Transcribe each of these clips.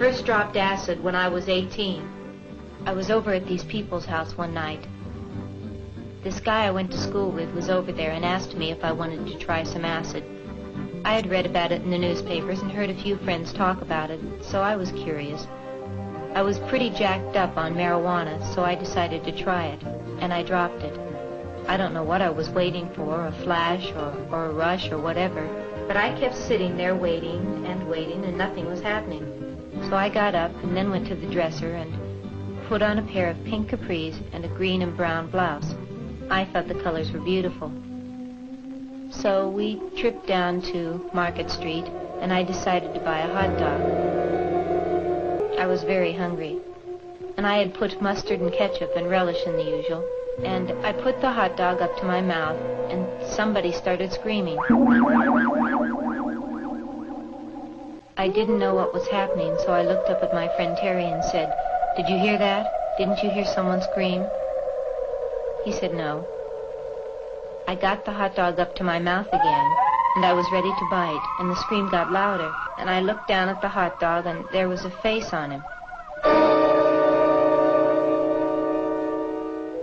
first dropped acid when I was 18. I was over at these people's house one night. This guy I went to school with was over there and asked me if I wanted to try some acid. I had read about it in the newspapers and heard a few friends talk about it, so I was curious. I was pretty jacked up on marijuana, so I decided to try it, and I dropped it. I don't know what I was waiting for, a flash or a rush or whatever, but I kept sitting there waiting, and nothing was happening. So I got up and then went to the dresser and put on a pair of pink capris and a green and brown blouse. I thought the colors were beautiful. So we tripped down to Market Street, and I decided to buy a hot dog. I was very hungry, and I had put mustard and ketchup and relish in the usual, and I put the hot dog up to my mouth, and somebody started screaming. I didn't know what was happening, so I looked up at my friend Terry and said, "Did you hear that? Didn't you hear someone scream?" He said no. I got the hot dog up to my mouth again, and I was ready to bite, and the scream got louder, and I looked down at the hot dog, and there was a face on him.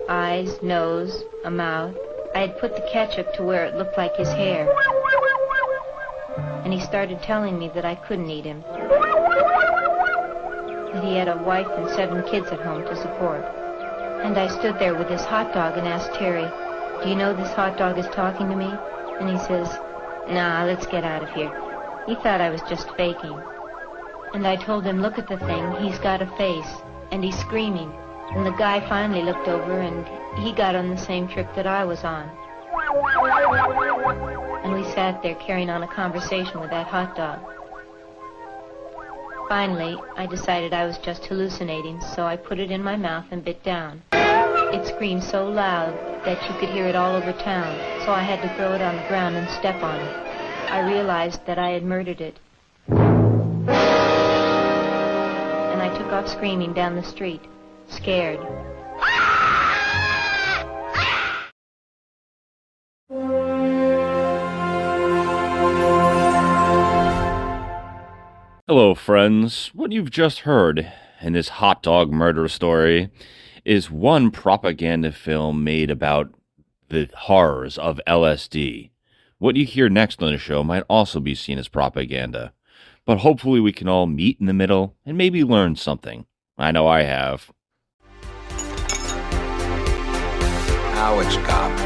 Eyes, nose, a mouth. I had put the ketchup to where it looked like his hair. And he started telling me that I couldn't eat him, that he had a wife and 7 kids at home to support. And I stood there with this hot dog and asked Terry, "Do you know this hot dog is talking to me?" And he says, "Nah, let's get out of here." He thought I was just faking. And I told him, "Look at the thing, he's got a face, and he's screaming." And the guy finally looked over, and he got on the same trip that I was on. And we sat there carrying on a conversation with that hot dog. Finally, I decided I was just hallucinating, so I put it in my mouth and bit down. It screamed so loud that you could hear it all over town, so I had to throw it on the ground and step on it. I realized that I had murdered it. And I took off screaming down the street, scared. Hello, friends. What you've just heard in this hot dog murder story is one propaganda film made about the horrors of LSD. What you hear next on the show might also be seen as propaganda, but hopefully we can all meet in the middle and maybe learn something. I know I have. Now it's garbage.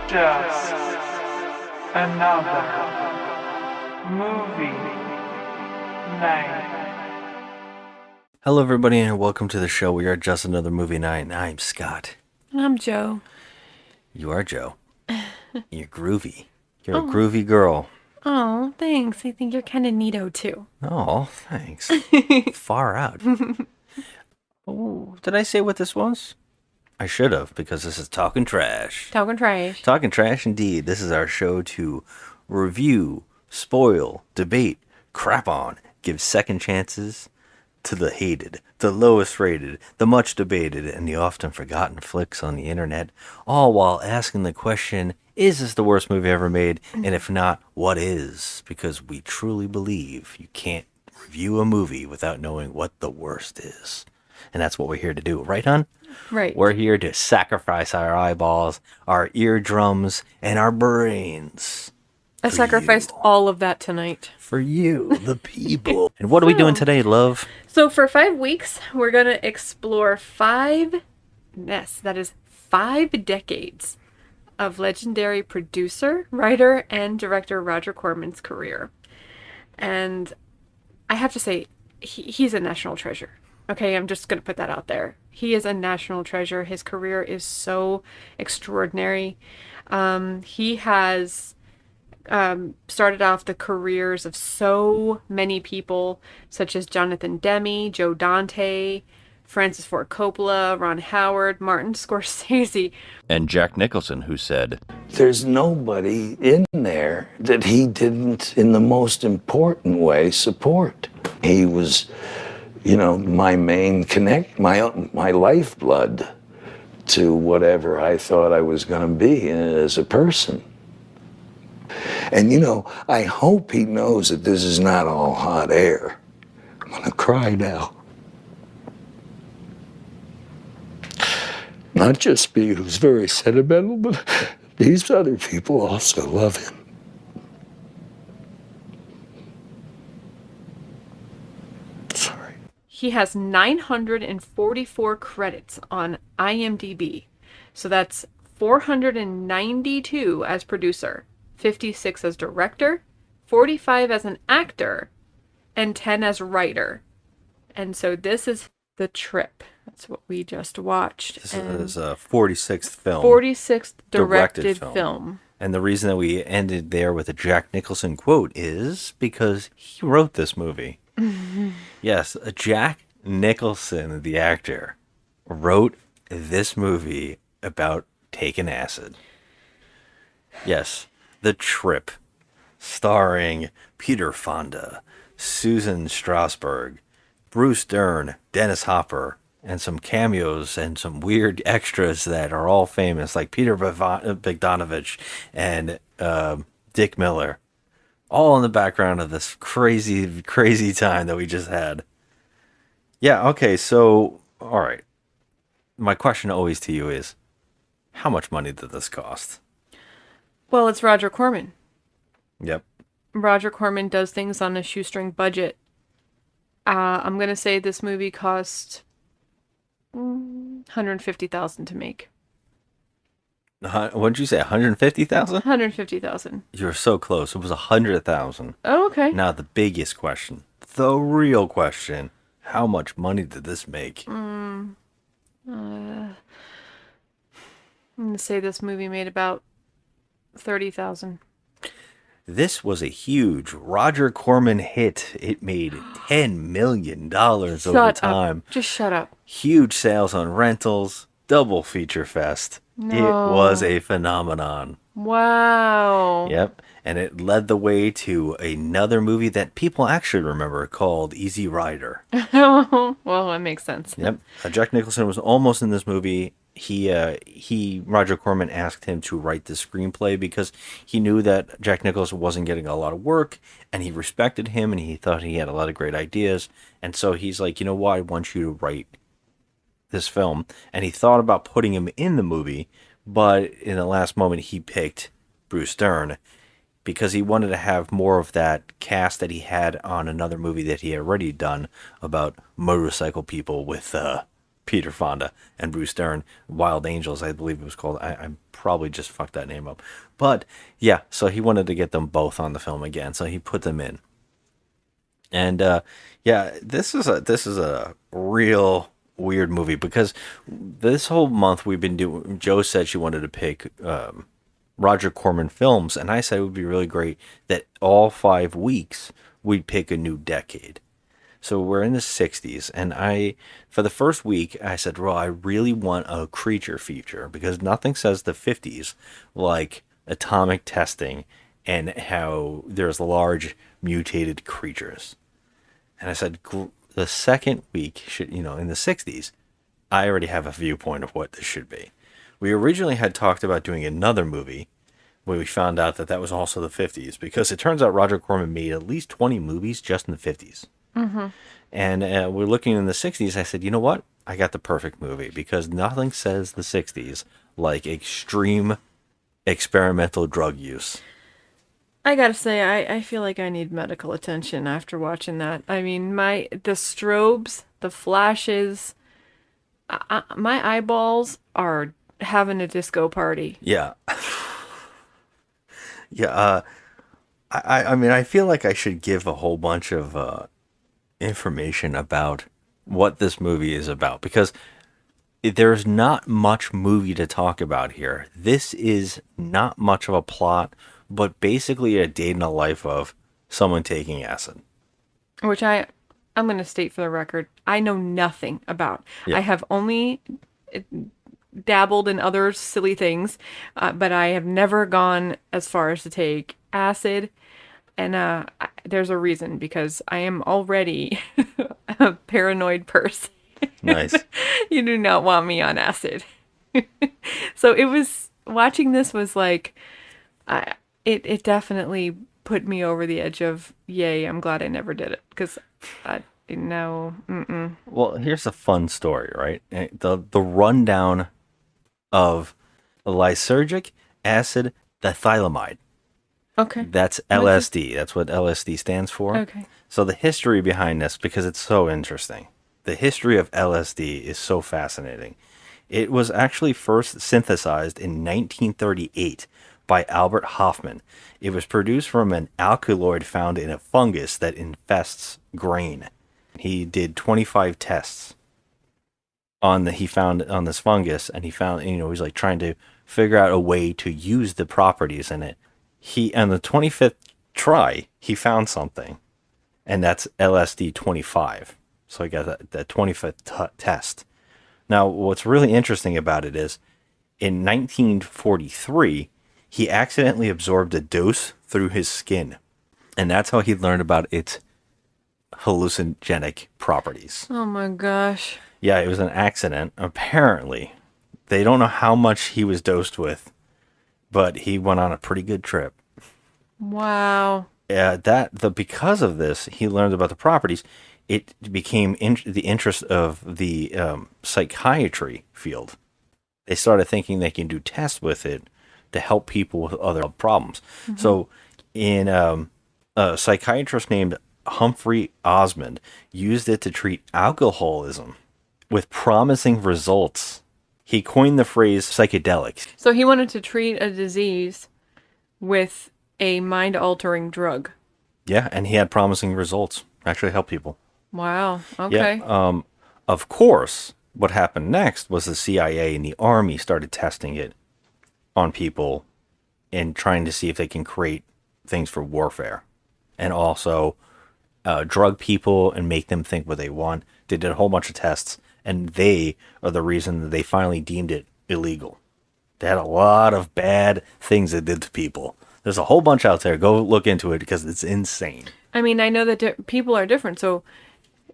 Just another movie night. Hello, everybody, and welcome to the show. We are Just Another Movie Night. I'm Scott. I'm Joe. You are Joe. You're groovy. You're a groovy girl. Oh, thanks. I think you're kind of neato, too. Oh, thanks. Far out. Oh, did I say what this was? I should have, because this is Talking Trash. Talking trash. Talking Trash, indeed. This is our show to review, spoil, debate, crap on, give second chances to the hated, the lowest rated, the much debated, and the often forgotten flicks on the internet, all while asking the question, is this the worst movie ever made? And if not, what is? Because we truly believe you can't review a movie without knowing what the worst is. And that's what we're here to do, right, hon? Right. We're here to sacrifice our eyeballs, our eardrums, and our brains. I sacrificed all of that tonight. For you, the people. And what are we doing today, love? So for 5 weeks, we're going to explore 5 decades of legendary producer, writer, and director Roger Corman's career. And I have to say, he's a national treasure. Okay, I'm just going to put that out there. He is a national treasure. His career is so extraordinary. He has started off the careers of so many people, such as Jonathan Demme, Joe Dante, Francis Ford Coppola, Ron Howard, Martin Scorsese. And Jack Nicholson, who said, There's nobody in there that he didn't, in the most important way, support. He was, my main my lifeblood to whatever I thought I was going to be as a person. And, I hope he knows that this is not all hot air. I'm going to cry now. Not just me, who's very sentimental, but these other people also love him. Sorry. He has 944 credits on IMDb. So that's 492 as producer, 56 as director, 45 as an actor, and 10 as writer. And so this is The Trip. That's what we just watched. This is a 46th film. 46th directed film. And the reason that we ended there with a Jack Nicholson quote is because he wrote this movie. Yes, Jack Nicholson, the actor, wrote this movie about taking acid. Yes, The Trip, starring Peter Fonda, Susan Strasberg, Bruce Dern, Dennis Hopper, and some cameos and some weird extras that are all famous, like Peter Bogdanovich and Dick Miller, all in the background of this crazy, crazy time that we just had. Yeah, okay, so, all right. My question always to you is, how much money did this cost? Well, it's Roger Corman. Yep. Roger Corman does things on a shoestring budget. I'm going to say this movie cost $150,000 to make. What did you say, 150,000? $150,000. You're so close. It was 100,000. Oh, okay. Now, the biggest question, the real question, how much money did this make? I'm going to say this movie made about $30,000. This was a huge Roger Corman hit. It made $10 million over time. Just shut up. Huge sales on rentals, double feature fest. No. It was a phenomenon. Wow. Yep. And it led the way to another movie that people actually remember called Easy Rider. Well, that makes sense. Yep. Jack Nicholson was almost in this movie. Roger Corman asked him to write the screenplay because he knew that Jack Nicholson wasn't getting a lot of work, and he respected him, and he thought he had a lot of great ideas. And so he's like, you know what, I want you to write this film. And he thought about putting him in the movie, but in the last moment he picked Bruce Dern because he wanted to have more of that cast that he had on another movie that he had already done about motorcycle people with Peter Fonda and Bruce Dern, Wild Angels, I believe it was called. I probably just fucked that name up. But yeah, so he wanted to get them both on the film again, so he put them in. And yeah, this is a real weird movie because this whole month we've been doing, Joe said she wanted to pick Roger Corman films, and I said it would be really great that all 5 weeks we'd pick a new decade. So we're in the 60s, and for the first week, I said, well, I really want a creature feature, because nothing says the 50s like atomic testing and how there's large mutated creatures. And I said, the second week, in the 60s, I already have a viewpoint of what this should be. We originally had talked about doing another movie, where we found out that was also the 50s, because it turns out Roger Corman made at least 20 movies just in the 50s. Mm-hmm. And we're looking in the 60s. I said, you know what? I got the perfect movie, because nothing says the 60s like extreme experimental drug use. I gotta say, I feel like I need medical attention after watching that. I mean, the strobes, the flashes, my eyeballs are having a disco party. Yeah. Yeah. I mean, I feel like I should give a whole bunch of information about what this movie is about, because there's not much movie to talk about here. This is not much of a plot, but basically a day in the life of someone taking acid. Which I I'm going to state for the record, I know nothing about. Yeah. I have only dabbled in other silly things, but I have never gone as far as to take acid. And there's a reason, because I am already a paranoid person. Nice. You do not want me on acid. So watching this was like, it definitely put me over the edge of, yay, I'm glad I never did it. Because no. Mm-mm. Well, here's a fun story, right? The rundown of lysergic acid dithylamide. Okay. That's LSD. That's what LSD stands for. Okay. So the history behind this, because it's so interesting. The history of LSD is so fascinating. It was actually first synthesized in 1938 by Albert Hofmann. It was produced from an alkaloid found in a fungus that infests grain. He did 25 tests he found on this fungus, and he found, he was like trying to figure out a way to use the properties in it. On the 25th try, he found something, and that's LSD 25. So he got that 25th test. Now, what's really interesting about it is, in 1943, he accidentally absorbed a dose through his skin, and that's how he learned about its hallucinogenic properties. Oh my gosh. Yeah, it was an accident. Apparently, they don't know how much he was dosed with, but he went on a pretty good trip. Wow. Because of this, he learned about the properties. It became the interest of the psychiatry field. They started thinking they can do tests with it to help people with other problems. Mm-hmm. So, in a psychiatrist named Humphrey Osmond used it to treat alcoholism with promising results. He coined the phrase psychedelic. So he wanted to treat a disease with a mind-altering drug. Yeah, and he had promising results. Actually helped people. Wow. Okay. Yeah. Of course, what happened next was the CIA and the Army started testing it on people and trying to see if they can create things for warfare. And also drug people and make them think what they want. They did a whole bunch of tests, and they are the reason that they finally deemed it illegal. They had a lot of bad things it did to people. There's a whole bunch out there. Go look into it because it's insane. I mean, I know that people are different, so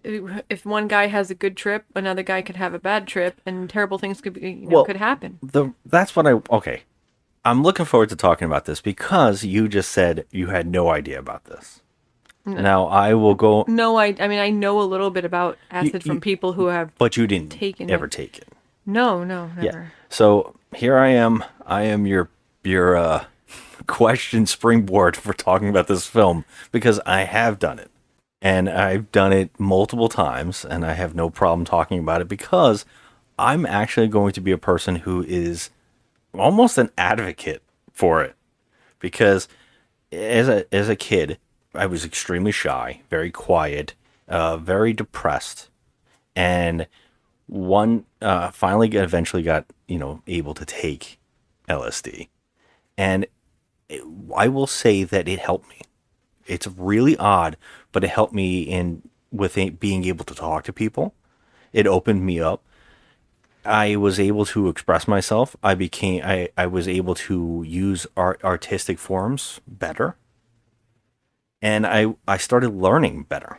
if one guy has a good trip, another guy could have a bad trip, and terrible things could could happen. That's what okay. I'm looking forward to talking about this because you just said you had no idea about this. No. Now I will go. No, I mean I know a little bit about acid from people who have. But you didn't ever take it. No, never. Yeah. So here I am. I am your question springboard for talking about this film because I have done it. And I've done it multiple times, and I have no problem talking about it because I'm actually going to be a person who is almost an advocate for it. Because as a kid, I was extremely shy, very quiet, very depressed, and eventually got able to take LSD, and I will say that it helped me. It's really odd, but it helped me with being able to talk to people. It opened me up. I was able to express myself. I was able to use artistic forms better. And I started learning better.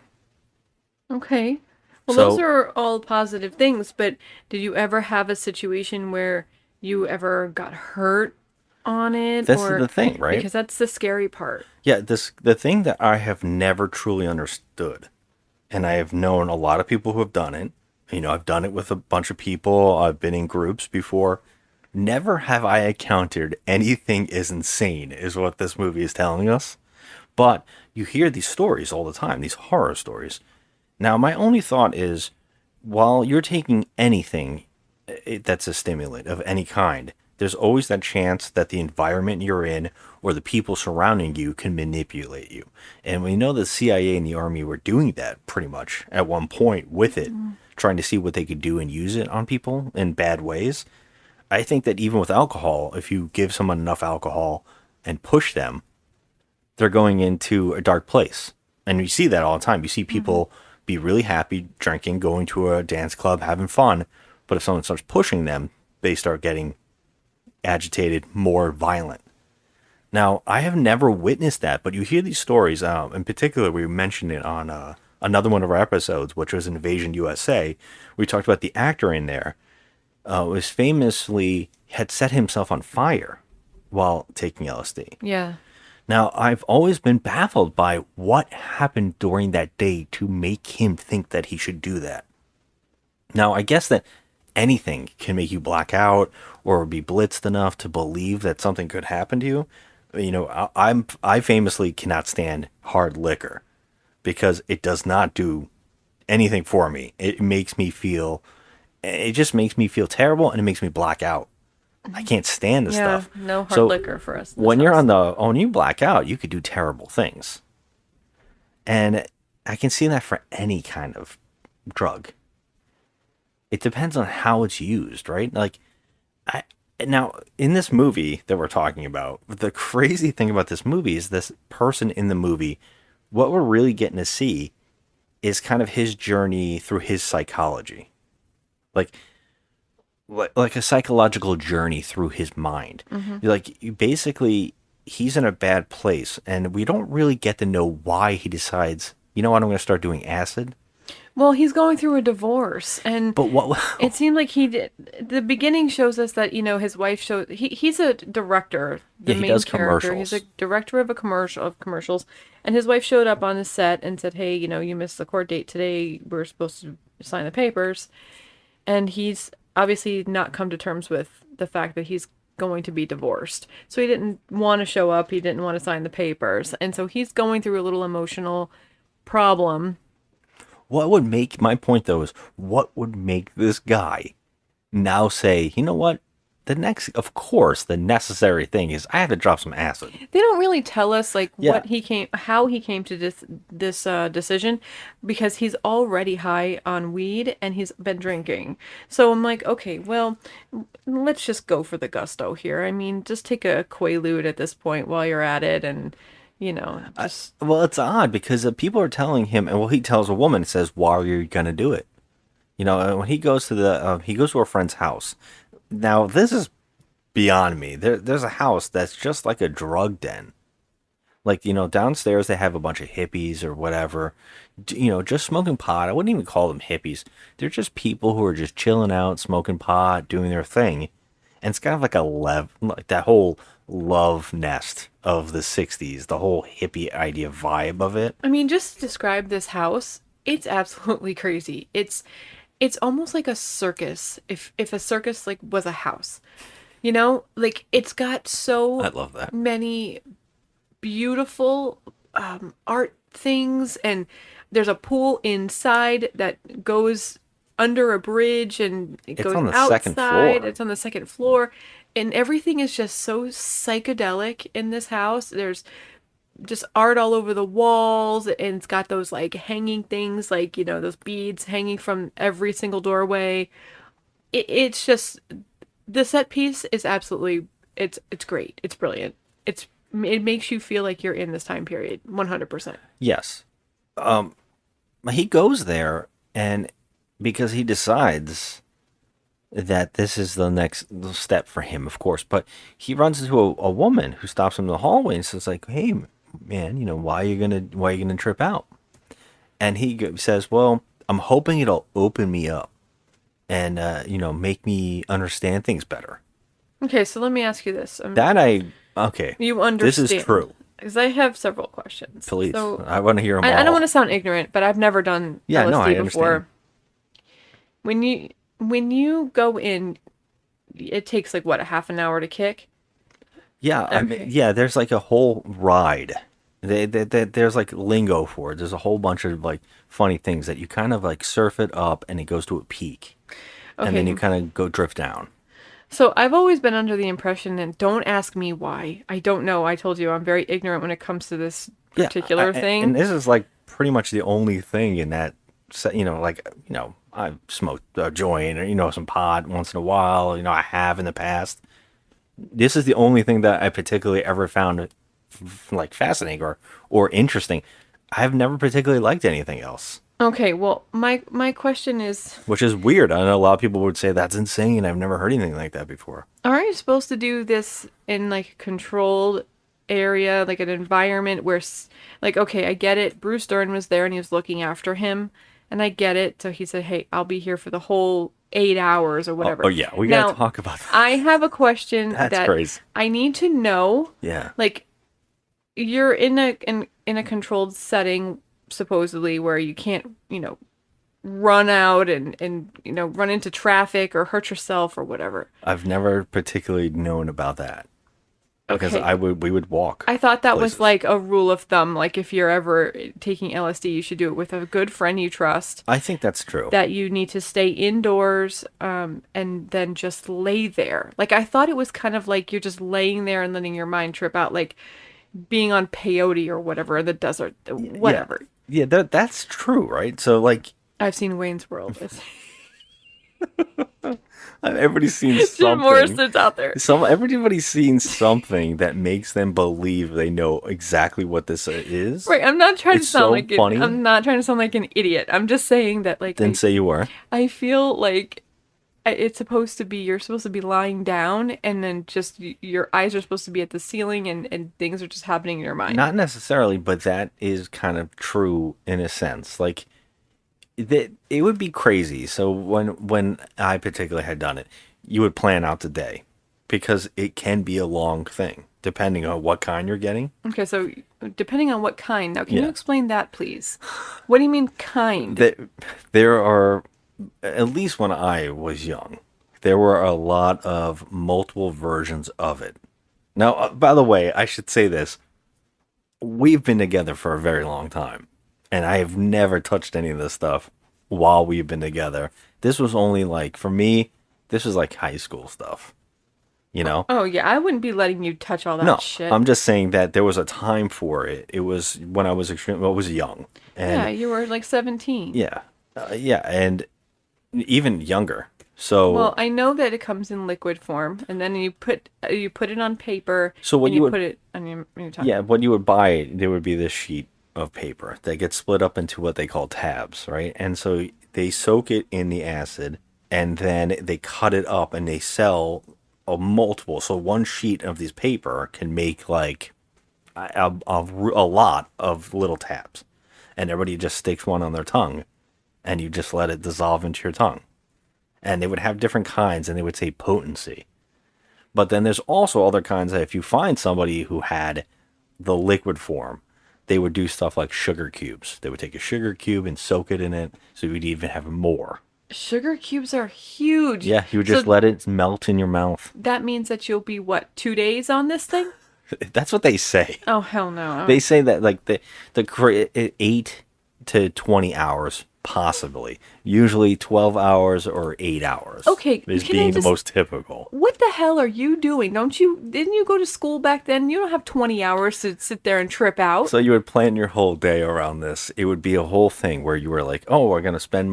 Okay. Well, those are all positive things, but did you ever have a situation where you ever got hurt on it? That's the thing, right? Because that's the scary part. Yeah, the thing that I have never truly understood, and I have known a lot of people who have done it. I've done it with a bunch of people. I've been in groups before. Never have I encountered anything as insane as what this movie is telling us. But you hear these stories all the time, these horror stories. Now, my only thought is, while you're taking anything that's a stimulant of any kind, there's always that chance that the environment you're in or the people surrounding you can manipulate you. And we know the CIA and the Army were doing that pretty much at one point with it, trying to see what they could do and use it on people in bad ways. I think that even with alcohol, if you give someone enough alcohol and push them, they're going into a dark place. And you see that all the time. You see people be really happy drinking, going to a dance club, having fun. But if someone starts pushing them, they start getting agitated, more violent. Now, I have never witnessed that, but you hear these stories. In particular, we mentioned it on another one of our episodes, which was Invasion USA. We talked about the actor in there was famously had set himself on fire while taking LSD. Yeah. Now, I've always been baffled by what happened during that day to make him think that he should do that. Now, I guess that anything can make you black out or be blitzed enough to believe that something could happen to you. You know, I famously cannot stand hard liquor because it does not do anything for me. It just makes me feel terrible, and it makes me black out. I can't stand this stuff. No hard liquor for us. When you black out, you could do terrible things. And I can see that for any kind of drug. It depends on how it's used, right? Like, now, in this movie that we're talking about, the crazy thing about this movie is this person in the movie, what we're really getting to see is kind of his journey through his psychology. Like a psychological journey through his mind. Basically, he's in a bad place, and we don't really get to know why he decides, you know what, I'm going to start doing acid. Well, he's going through a divorce, and it seemed like he did. The beginning shows us that, you know, his wife he's a director, the main does character. commercials. He's a director of commercials, and his wife showed up on the set and said, "Hey, you know, you missed the court date today. We're supposed to sign the papers," and he's obviously not come to terms with the fact that he's going to be divorced. So he didn't want to show up. He didn't want to sign the papers, and so he's going through a little emotional problem. What would make this guy now say, you know what? The necessary thing is I have to drop some acid. They don't really tell us how he came to this decision, because he's already high on weed and he's been drinking. So I'm like, okay, well, let's just go for the gusto here. I mean, just take a Quaalude at this point while you're at it, and you know, just... Well, it's odd because people are telling him, and he tells a woman, says, "Why are you gonna do it?" You know, when he goes to a friend's house. Now, this is beyond me. There's a house that's just like a drug den. Like, you know, downstairs they have a bunch of hippies or whatever, you know, just smoking pot. I wouldn't even call them hippies. They're just people who are just chilling out, smoking pot, doing their thing. And it's kind of like that whole love nest of the 60s, the whole hippie idea vibe of it. I mean, just to describe this house, it's absolutely crazy. It's almost like a circus. If a circus was a house, you know, like it's got I love that. many beautiful art things, and there's a pool inside that goes under a bridge, and it goes on the outside. second floor. It's on the second floor, and everything is just so psychedelic in this house. There's just art all over the walls, and it's got those like hanging things, like, you know, those beads hanging from every single doorway. It's just, the set piece is absolutely, it's great. It's brilliant. It makes you feel like you're in this time period 100%. Yes. He goes there, and because he decides that this is the next step for him, of course, but he runs into a woman who stops him in the hallway and says, like, "Hey, man, you know, why are you gonna trip out?" And he says, "Well, I'm hoping it'll open me up and you know, make me understand things better." Okay, so let me ask you this. You understand. This is true. Because I have several questions. Please, so, I want to hear them all. I don't want to sound ignorant, but I've never done LSD before. Understand. When you go in, it takes like what, a half an hour to kick? Yeah, okay. I mean, yeah. There's like a whole ride. There's like lingo for it. There's a whole bunch of like funny things that you kind of like surf it up, and it goes to a peak, and then you kind of go drift down. So I've always been under the impression, and don't ask me why. I don't know. I told you I'm very ignorant when it comes to this particular thing. And this is like pretty much the only thing in that, you know, like, you know, I've smoked a joint or, you know, some pot once in a while. You know, I have in the past. This is the only thing that I particularly ever found like fascinating or interesting. I've never particularly liked anything else. Okay, well, my question is, which is weird. I know a lot of people would say that's insane. I've never heard anything like that before. aren't you supposed to do this in like a controlled area, like an environment where, like, okay, I get it. Bruce Dern was there and he was looking after him, and I get it. So he said, "Hey, I'll be here for the whole 8 hours or whatever." Oh yeah, we Now, gotta talk about that. I have a question That's that crazy. I need to know. Yeah. Like, you're in a controlled setting, supposedly, where you can't, run out and run into traffic or hurt yourself or whatever. I've never particularly known about that. Because Okay. we would walk. I thought that was places. like a rule of thumb. Like, if you're ever taking LSD, you should do it with a good friend you trust. I think that's true. That you need to stay indoors, and then just lay there. Like, I thought it was kind of like you're just laying there and letting your mind trip out, like being on peyote or whatever in the desert, whatever. Yeah, that's true, right? So like I've seen Wayne's World. everybody's seen Jim something. Morrison's out there. Everybody's seen something that makes them believe they know exactly what this is. Right, I'm not trying It's to sound so like funny. I'm not trying to sound like an idiot. I'm just saying that, like, Didn't say you were. I feel like it's supposed to be, you're supposed to be lying down, and then just your eyes are supposed to be at the ceiling, and things are just happening in your mind. Not necessarily, but that is kind of true in a sense. Like it would be crazy. So when I particularly had done it, you would plan out the day because it can be a long thing depending on what kind you're getting. Okay, so depending on what kind. Now, can Yeah. you explain that, please? What do you mean kind? There are, at least when I was young, there were a lot of multiple versions of it. Now, by the way, I should say this. We've been together for a very long time, and I have never touched any of this stuff while we've been together. This was only like, for me, this was like high school stuff, you know? Oh, yeah, I wouldn't be letting you touch all that No, shit. I'm just saying that there was a time for it. It was when I was young. And Yeah, you were like 17. yeah, yeah, and even younger. So Well, I know that it comes in liquid form, and then you put it on paper. So what and you would- put it on your tongue. yeah, when you would buy it, there would be this sheet of paper that gets split up into what they call tabs, right? And so they soak it in the acid, and then they cut it up, and they sell a multiple. So one sheet of this paper can make like a lot of little tabs, and everybody just sticks one on their tongue, and you just let it dissolve into your tongue. And they would have different kinds, and they would say potency. But then there's also other kinds that if you find somebody who had the liquid form, they would do stuff like sugar cubes. They would take a sugar cube and soak it in it, so you'd even have more. Sugar cubes are huge. Yeah, you would just So let it melt in your mouth. that means that you'll be, what, 2 days on this thing? That's what they say. Oh, hell no. They say that like the 8 to 20 hours possibly. Usually 12 hours or 8 hours. Okay, is can I being the just- most typical. What the hell are you doing? Didn't you go to school back then? You don't have 20 hours to sit there and trip out. So you would plan your whole day around this. It would be a whole thing where you were like, "Oh, I'm going to spend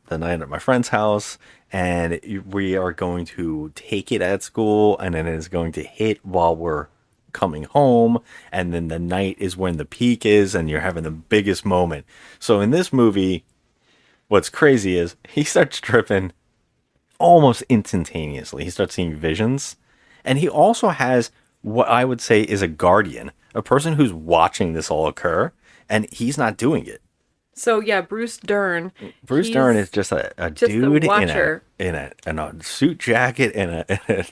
the night at my friend's house, and we are going to take it at school, and then it's going to hit while we're coming home, and then the night is when the peak is, and you're having the biggest moment." So in this movie, what's crazy is he starts tripping almost instantaneously. He starts seeing visions, and he also has what I would say is a guardian, a person who's watching this all occur, and he's not doing it. So yeah, Bruce Dern. Bruce he's Dern is just a just the dude watcher. in a suit jacket and a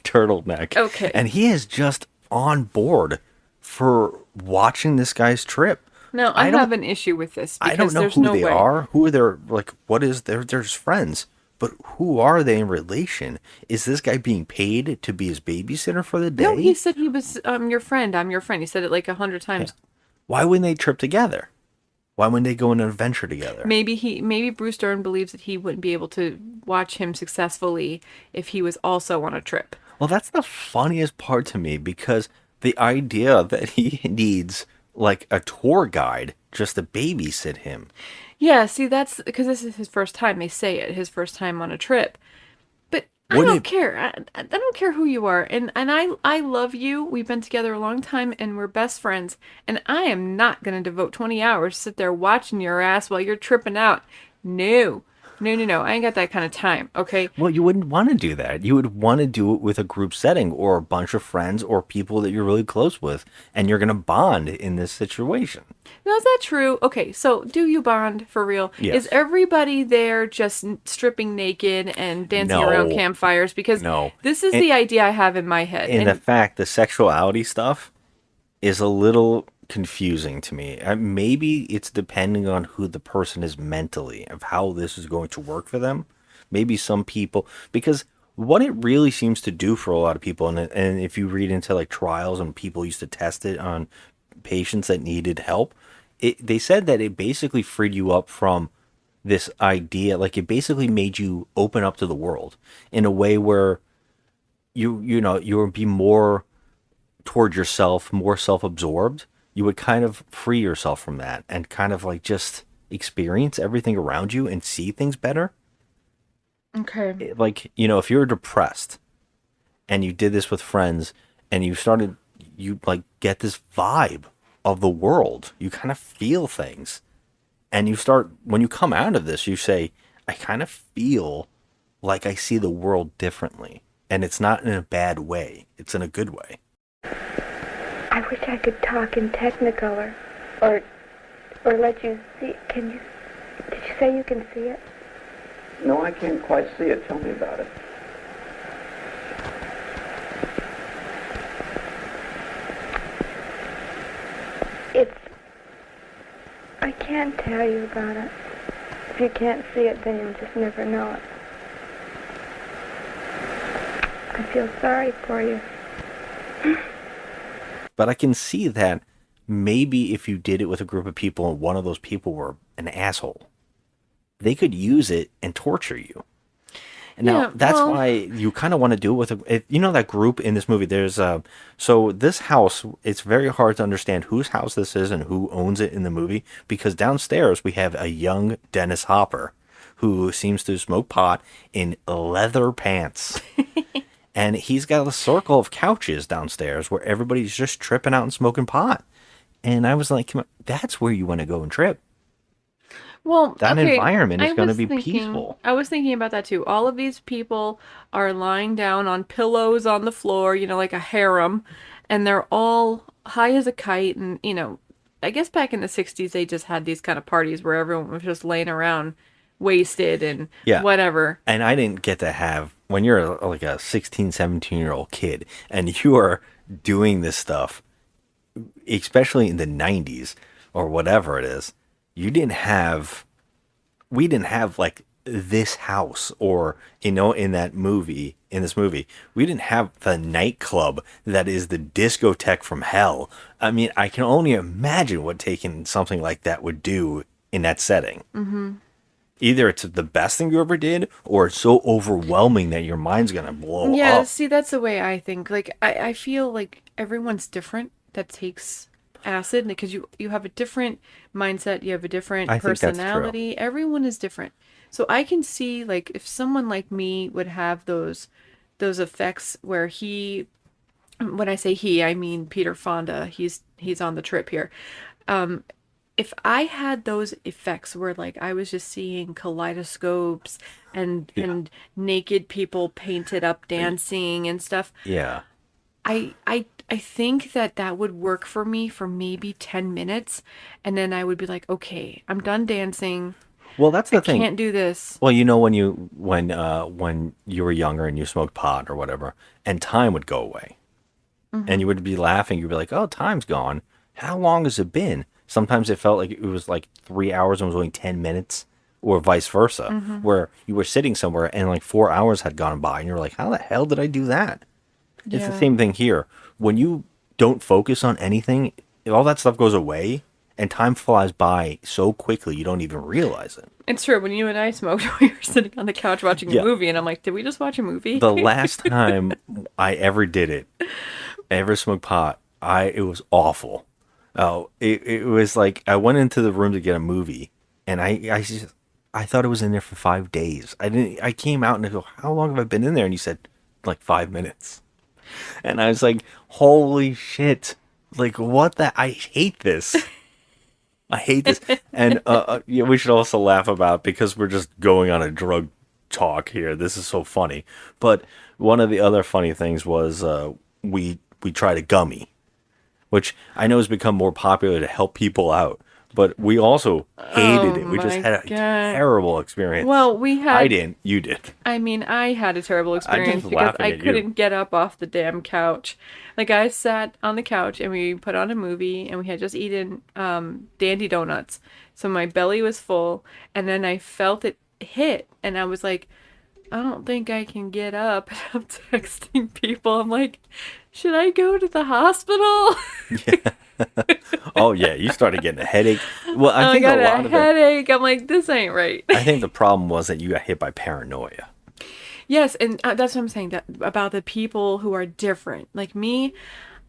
turtleneck. Okay. And he is just on board for watching this guy's trip. Now I have an issue with this because I don't know there's who no they way. are. Who are their, like, what is their, there's friends, but who are they in relation? Is this guy being paid to be his babysitter for the day? No, he said he was your friend. I'm your friend. He said it like 100 times. Why wouldn't they trip together? Why wouldn't they go on an adventure together? Maybe Bruce Dern believes that he wouldn't be able to watch him successfully if he was also on a trip. Well, that's the funniest part to me, because the idea that he needs like a tour guide just to babysit him. Yeah, see, that's because this is his first time. They say it, his first time on a trip. But I don't care. I don't care who you are. And I love you. We've been together a long time and we're best friends. And I am not going to devote 20 hours to sit there watching your ass while you're tripping out. No. No. I ain't got that kind of time, okay? Well, you wouldn't want to do that. You would want to do it with a group setting or a bunch of friends or people that you're really close with, and you're going to bond in this situation. Now, is that true? Okay, so do you bond for real? Yes. Is everybody there just stripping naked and dancing No. around campfires? Because No. this is the idea I have in my head. And the fact, the sexuality stuff is a little confusing to me. Maybe it's depending on who the person is mentally, of how this is going to work for them. Maybe some people, because what it really seems to do for a lot of people, and if you read into like trials and people used to test it on patients that needed help, they said that it basically freed you up from this idea. Like it basically made you open up to the world in a way where you would be more toward yourself, more self-absorbed. You would kind of free yourself from that and kind of like just experience everything around you and see things better. Okay. Like, if you're depressed and you did this with friends and you like get this vibe of the world, you kind of feel things. And when you come out of this, you say, I kind of feel like I see the world differently. And it's not in a bad way. It's in a good way. I wish I could talk in Technicolor, or let you see. Did you say you can see it? No, I can't quite see it. Tell me about it. I can't tell you about it. If you can't see it, then you'll just never know it. I feel sorry for you. But I can see that maybe if you did it with a group of people and one of those people were an asshole, they could use it and torture you. And now that's why you kind of want to do it with that group in this movie. There's so this house, it's very hard to understand whose house this is and who owns it in the movie, because downstairs we have a young Dennis Hopper who seems to smoke pot in leather pants. And he's got a circle of couches downstairs where everybody's just tripping out and smoking pot. And I was like, that's where you want to go and trip. Well, that environment is going to be peaceful. I was thinking about that too. All of these people are lying down on pillows on the floor, like a harem, and they're all high as a kite. And, I guess back in the 60s, they just had these kind of parties where everyone was just laying around wasted and whatever. And I didn't get to have, when you're like a 16, 17-year-old kid and you are doing this stuff, especially in the 90s or whatever it is, we didn't have like this house, or in this movie, we didn't have the nightclub that is the discotheque from hell. I mean, I can only imagine what taking something like that would do in that setting. Mm-hmm. Either it's the best thing you ever did, or it's so overwhelming that your mind's gonna blow up. Yeah, see, that's the way I think. Like, I feel like everyone's different that takes acid, because you have a different mindset, you have a different personality. Everyone is different. So I can see, like, if someone like me would have those effects where when I say he, I mean Peter Fonda, he's on the trip here. If I had those effects where, like, I was just seeing kaleidoscopes and naked people painted up dancing and stuff. Yeah. I think that would work for me for maybe 10 minutes, and then I would be like, okay, I'm done dancing. Well, that's the thing. I can't do this. Well, when you were younger and you smoked pot or whatever, and time would go away, and you would be laughing, you'd be like, oh, time's gone. How long has it been? Sometimes it felt like it was like 3 hours and it was only 10 minutes, or vice versa, where you were sitting somewhere and like 4 hours had gone by and you were like, how the hell did I do that? Yeah. It's the same thing here. When you don't focus on anything, all that stuff goes away and time flies by so quickly you don't even realize it. It's true. When you and I smoked, we were sitting on the couch watching a movie, and I'm like, did we just watch a movie? The last time I ever did it, ever smoked pot, it was awful. Oh, it was like I went into the room to get a movie, and I I thought it was in there for 5 days. I came out and I go, how long have I been in there? And you said, like 5 minutes. And I was like, holy shit. Like, what the? I hate this. I hate this. And yeah, we should also laugh about, because we're just going on a drug talk here. This is so funny. But one of the other funny things was we tried a gummy, which I know has become more popular to help people out. But we also hated it. We just had a terrible experience. Well, I didn't. You did. I mean, I had a terrible experience because I couldn't get up off the damn couch. Like, I sat on the couch and we put on a movie and we had just eaten Dandy Donuts. So my belly was full, and then I felt it hit and I was like, I don't think I can get up. And I'm texting people. I'm like, should I go to the hospital? Yeah. Oh yeah, you started getting a headache. Well, I think got a lot a of headache. I'm like, this ain't right. I think the problem was that you got hit by paranoia. Yes, and that's what I'm saying, that about the people who are different. Like me,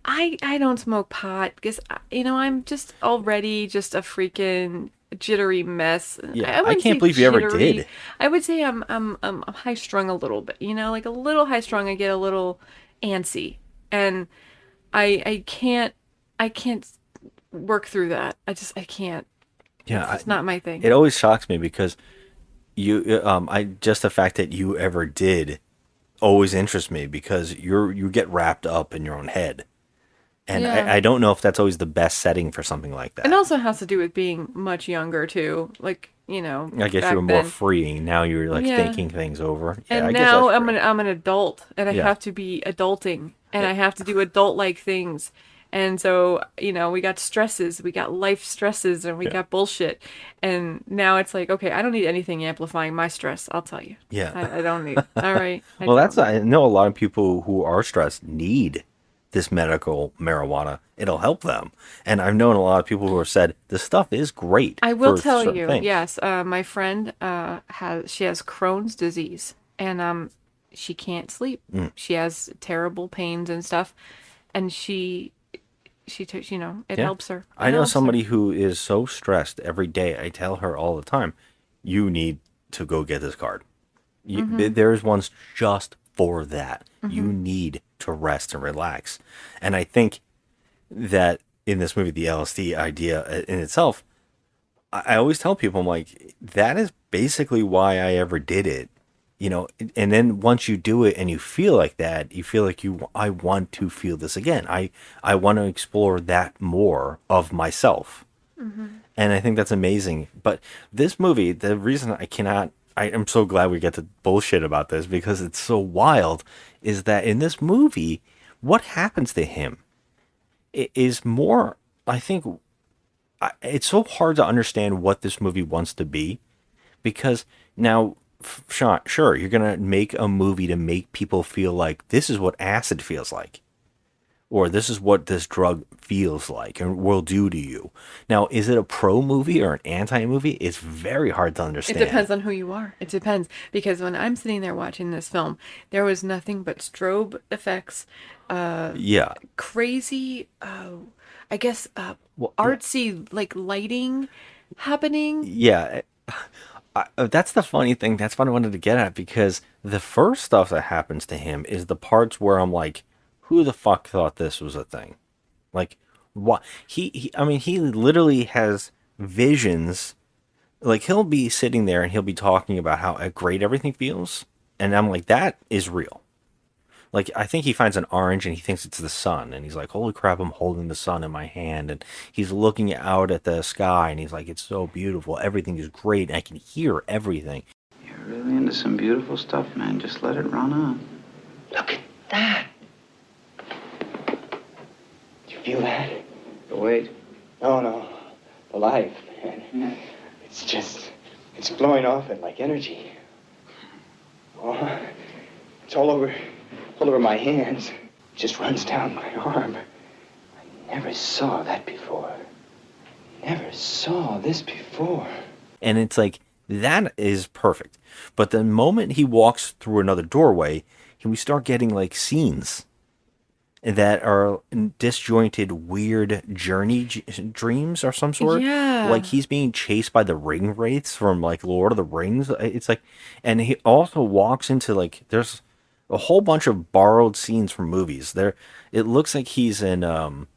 I don't smoke pot because I'm just already just a freaking jittery mess. Yeah, I wouldn't can't say believe you ever jittery. did. I would say I'm high strung a little bit. Like a little high strung. I get a little antsy, and I can't work through that. I can't. Yeah, it's not my thing. It always shocks me because just the fact that you ever did always interests me, because you get wrapped up in your own head. And Yeah. I don't know if that's always the best setting for something like that. It also has to do with being much younger too. Like, I guess you were back more then. free. Now you're like Yeah. thinking things over. Yeah, And I guess now that's I'm true. an adult, and I Yeah. have to be adulting, and I have to do adult-like things. And so, we got stresses, we got life stresses, and we got bullshit. And now it's like, okay, I don't need anything amplifying my stress, I'll tell you. Yeah. I don't need. All right. I know a lot of people who are stressed need this medical marijuana. It'll help them. And I've known a lot of people who have said this stuff is great. I will for tell certain you, things. yes, my friend she has Crohn's disease, and she can't sleep. She has terrible pains and stuff, and it Yeah. helps her. I know somebody who is so stressed every day. I tell her all the time, you need to go get this card. There's ones just for that. You need to rest and relax. And I think that in this movie, the LSD idea in itself, I always tell people, I'm like, that is basically why I ever did it. And then once you do it and you feel like that, you feel like I want to feel this again. I want to explore that more of myself. And I think that's amazing. But this movie, the reason I am so glad we get to bullshit about this, because it's so wild, is that in this movie, what happens to him is more, I think, it's so hard to understand what this movie wants to be, because now, sure, you're going to make a movie to make people feel like this is what acid feels like, or this is what this drug feels like and will do to you. Now, is it a pro movie or an anti movie? It's very hard to understand. It depends on who you are. It depends, because when I'm sitting there watching this film, there was nothing but strobe effects, crazy, I guess, artsy like lighting happening. Yeah. That's the funny thing. That's what I wanted to get at, because the first stuff that happens to him is the parts where I'm like, who the fuck thought this was a thing? Like, what? He literally has visions. Like, he'll be sitting there and he'll be talking about how great everything feels. And I'm like, that is real. Like, I think he finds an orange and he thinks it's the sun. And he's like, holy crap, I'm holding the sun in my hand. And he's looking out at the sky and he's like, it's so beautiful. Everything is great. And I can hear everything. You're really into some beautiful stuff, man. Just let it run on. Look at that. Do you feel that? The weight. No. The life, man. It's flowing off it like energy. Oh, it's all over my hands. It just runs down my arm. I never saw that before. Never saw this before. And it's like, that is perfect. But the moment he walks through another doorway, we start getting like scenes. that are disjointed, weird journey dreams or some sort. Yeah. Like he's being chased by the ring wraiths from like Lord of the Rings. It's like, and he also walks into like, there's a whole bunch of borrowed scenes from movies. It looks like he's in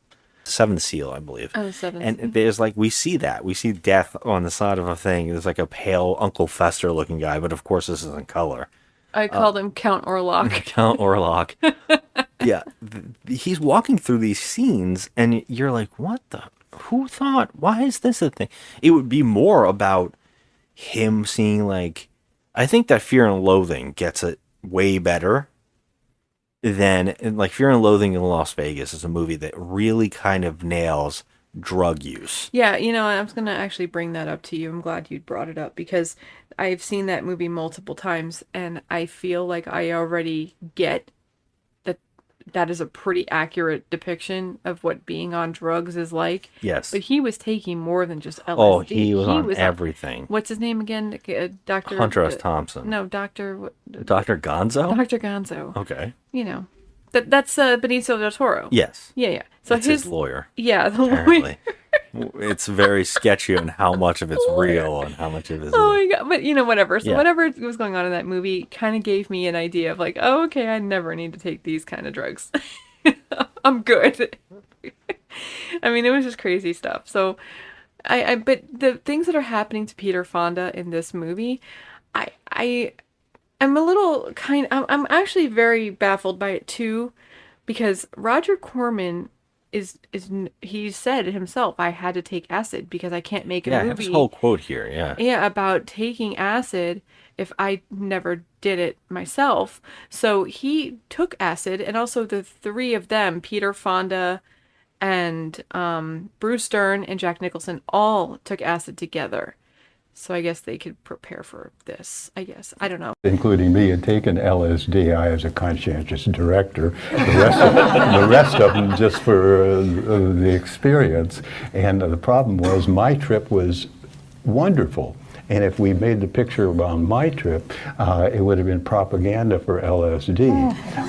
Seventh Seal, I believe. Oh, Seventh. And there's like, we see death on the side of a thing. There's like a pale Uncle Fester looking guy, but of course this is in color. I called him Count Orlok. Count Orlok. Yeah, he's walking through these scenes, and you're like, what the? Who thought? Why is this a thing? It would be more about him seeing, like, I think that Fear and Loathing gets it way better than, like, Fear and Loathing in Las Vegas is a movie that really kind of nails drug use. Yeah, I was going to actually bring that up to you. I'm glad you brought it up because I've seen that movie multiple times, and I feel like I already get that is a pretty accurate depiction of what being on drugs is like. Yes. But he was taking more than just LSD. Oh, he was on everything. What's his name again? Dr. Hunter S. Thompson. No, Dr. Dr. Gonzo? Dr. Gonzo. Okay. That's Benicio del Toro. Yes. Yeah. So it's his lawyer. Yeah, the apparently. It's very sketchy on how much of it's real and how much of it isn't. Oh my god! But whatever. So whatever was going on in that movie kind of gave me an idea of like, oh, okay, I never need to take these kind of drugs. I'm good. I mean, it was just crazy stuff. So, but the things that are happening to Peter Fonda in this movie, I'm a little I'm actually very baffled by it too, because Roger Corman he said himself, I had to take acid because I can't make a movie. Yeah, I have this whole quote here, Yeah, about taking acid if I never did it myself. So he took acid, and also the three of them, Peter Fonda and Bruce Dern and Jack Nicholson, all took acid together. So I guess they could prepare for this, I guess. I don't know. Including me, had taken LSD. I was a conscientious director. The rest of them just for the experience. And the problem was my trip was wonderful. And if we made the picture on my trip, it would have been propaganda for LSD.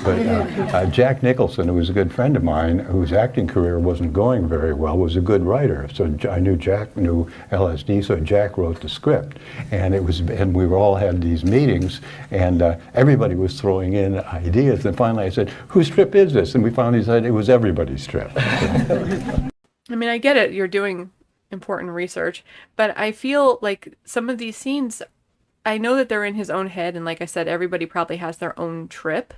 But Jack Nicholson, who was a good friend of mine, whose acting career wasn't going very well, was a good writer. So I knew Jack knew LSD, so Jack wrote the script. And we all had these meetings, and everybody was throwing in ideas. And finally I said, whose trip is this? And we finally said it was everybody's trip. I mean, I get it. You're doing important research, but I feel like some of these scenes, I know that they're in his own head, and like I said, everybody probably has their own trip,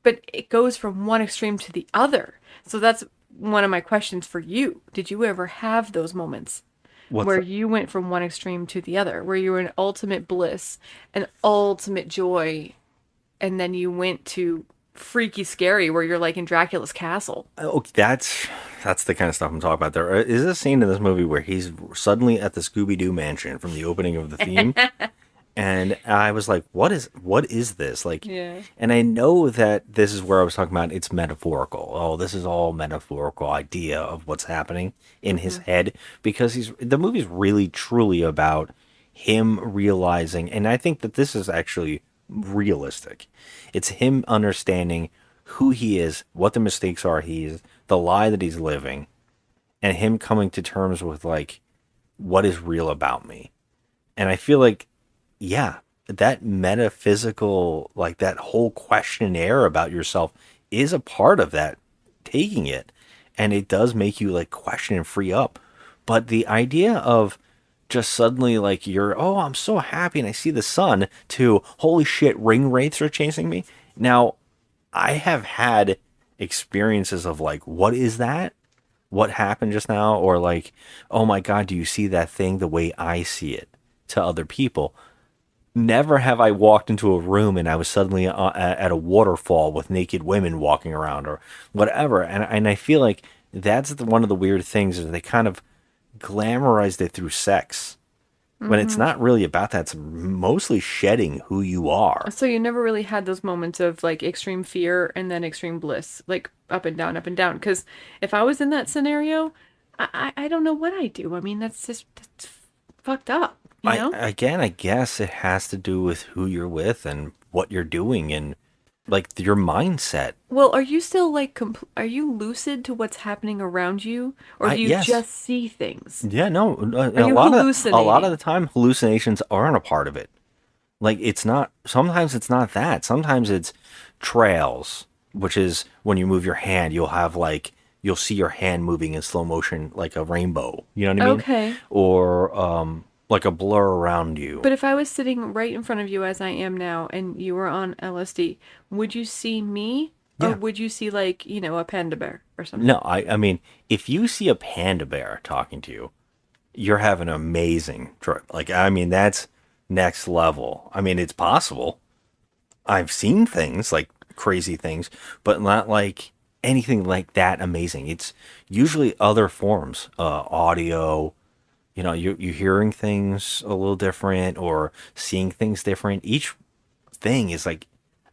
but it goes from one extreme to the other. So that's one of my questions for you. Did you ever have those moments where you went from one extreme to the other, where you were in ultimate bliss and ultimate joy, and then you went to freaky scary where you're like in Dracula's castle? Oh, that's the kind of stuff I'm talking about. There is a scene in this movie where he's suddenly at the Scooby-Doo mansion from the opening of the theme. And I was like, what is this? Like, yeah. And I know that this is where I was talking about it's metaphorical. Oh, this is all metaphorical idea of what's happening in his head, because the movie's really truly about him realizing, and I think that this is actually realistic. It's him understanding who he is, what the mistakes are the lie that he's living, and him coming to terms with like what is real about me. And I feel like, yeah, that metaphysical, like that whole questionnaire about yourself is a part of that, taking it, and it does make you like question and free up. But the idea of just suddenly like I'm so happy and I see the sun, to holy shit, ring wraiths are chasing me. Now, I have had experiences of like, what is that? What happened just now? Or like, oh my God, do you see that thing the way I see it to other people? Never have I walked into a room and I was suddenly at a waterfall with naked women walking around or whatever. And I feel like that's one of the weird things, is they kind of glamorized it through sex, when it's not really about that. It's mostly shedding who you are. So you never really had those moments of like extreme fear and then extreme bliss, like up and down, up and down. Because if I was in that scenario, I don't know what I'd do. I mean, that's fucked up. You know? I guess it has to do with who you're with and what you're doing, and like your mindset. Well, are you still like, are you lucid to what's happening around you? Or do you Yes. just see things? Yeah, no. Are you hallucinating? A lot of the time, hallucinations aren't a part of it. Like, it's not, sometimes it's not that. Sometimes it's trails, which is when you move your hand, you'll have like, you'll see your hand moving in slow motion like a rainbow. You know what I mean? Okay. Or like a blur around you. But if I was sitting right in front of you as I am now and you were on LSD, would you see me? Or would you see like, you know, a panda bear or something? No, I mean, if you see a panda bear talking to you, you're having an amazing trip. Like, I mean, that's next level. I mean, it's possible. I've seen things like crazy things, but not like anything like that amazing. It's usually other forms, audio. You know, you're hearing things a little different or seeing things different. Each thing is like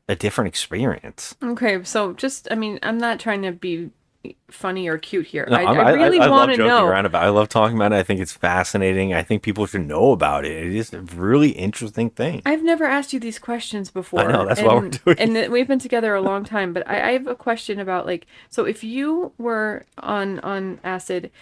a different experience. Okay, so just, I mean, I'm not trying to be funny or cute here. No, I really want to know. Around about it. I love talking about it. I think it's fascinating. I think people should know about it. It is a really interesting thing. I've never asked you these questions before. I know, that's why we're doing it. And we've been together a long time, but I have a question about, like, so if you were on acid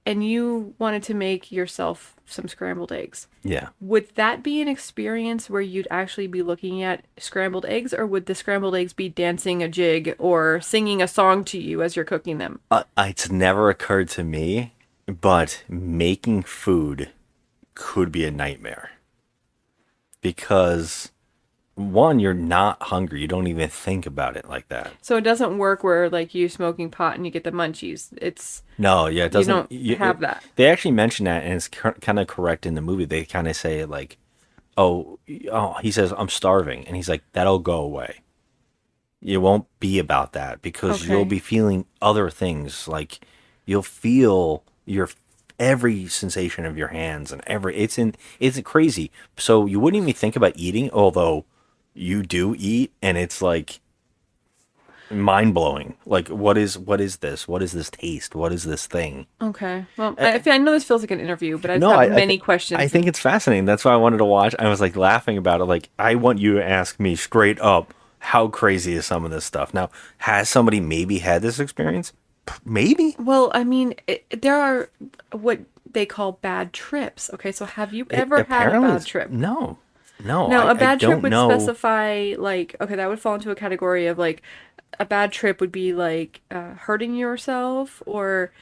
and you wanted to make yourself some scrambled eggs, yeah, would that be an experience where you'd actually be looking at scrambled eggs, or would the scrambled eggs be dancing a jig or singing a song to you as you're cooking them? It's never occurred to me, but making food could be a nightmare. Because, one, you're not hungry. You don't even think about it like that. So it doesn't work where, like, you smoking pot and you get the munchies. It's... No, yeah, it doesn't. You don't have that. They actually mention that, and it's kind of correct in the movie. They kind of say, like, oh, he says, I'm starving. And he's like, that'll go away. It won't be about that because you'll be feeling other things. Like, you'll feel every sensation of your hands and it's crazy. So you wouldn't even think about eating, although you do eat, and it's like mind blowing. Like, what is this? What is this taste? What is this thing? Okay. Well, I know this feels like an interview, but I have many questions. I think it's fascinating. That's why I wanted to watch. I was like laughing about it. Like, I want you to ask me straight up, how crazy is some of this stuff? Now, has somebody maybe had this experience? Maybe. Well, I mean, there are what they call bad trips. Okay, so have you ever had a bad trip? No. Now, a bad trip would specify, like, okay, that would fall into a category of, like, a bad trip would be, like, hurting yourself or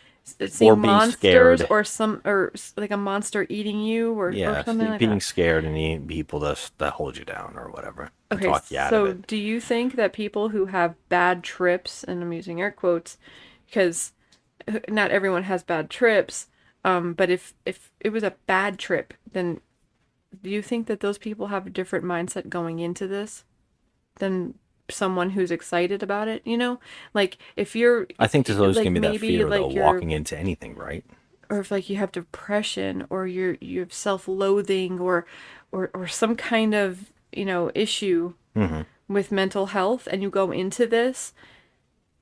seeing monsters or like a monster eating you or something like being that. scared and eating people that hold you down or whatever. Okay, so do you think that people who have bad trips, and I'm using air quotes, because not everyone has bad trips, but if it was a bad trip, then do you think that those people have a different mindset going into this than someone who's excited about it? You know, like if you're, I think there's always like, gonna be that fear like though, walking into anything, right? Or if like you have depression or you have self-loathing or some kind of, you know, issue with mental health, and you go into this,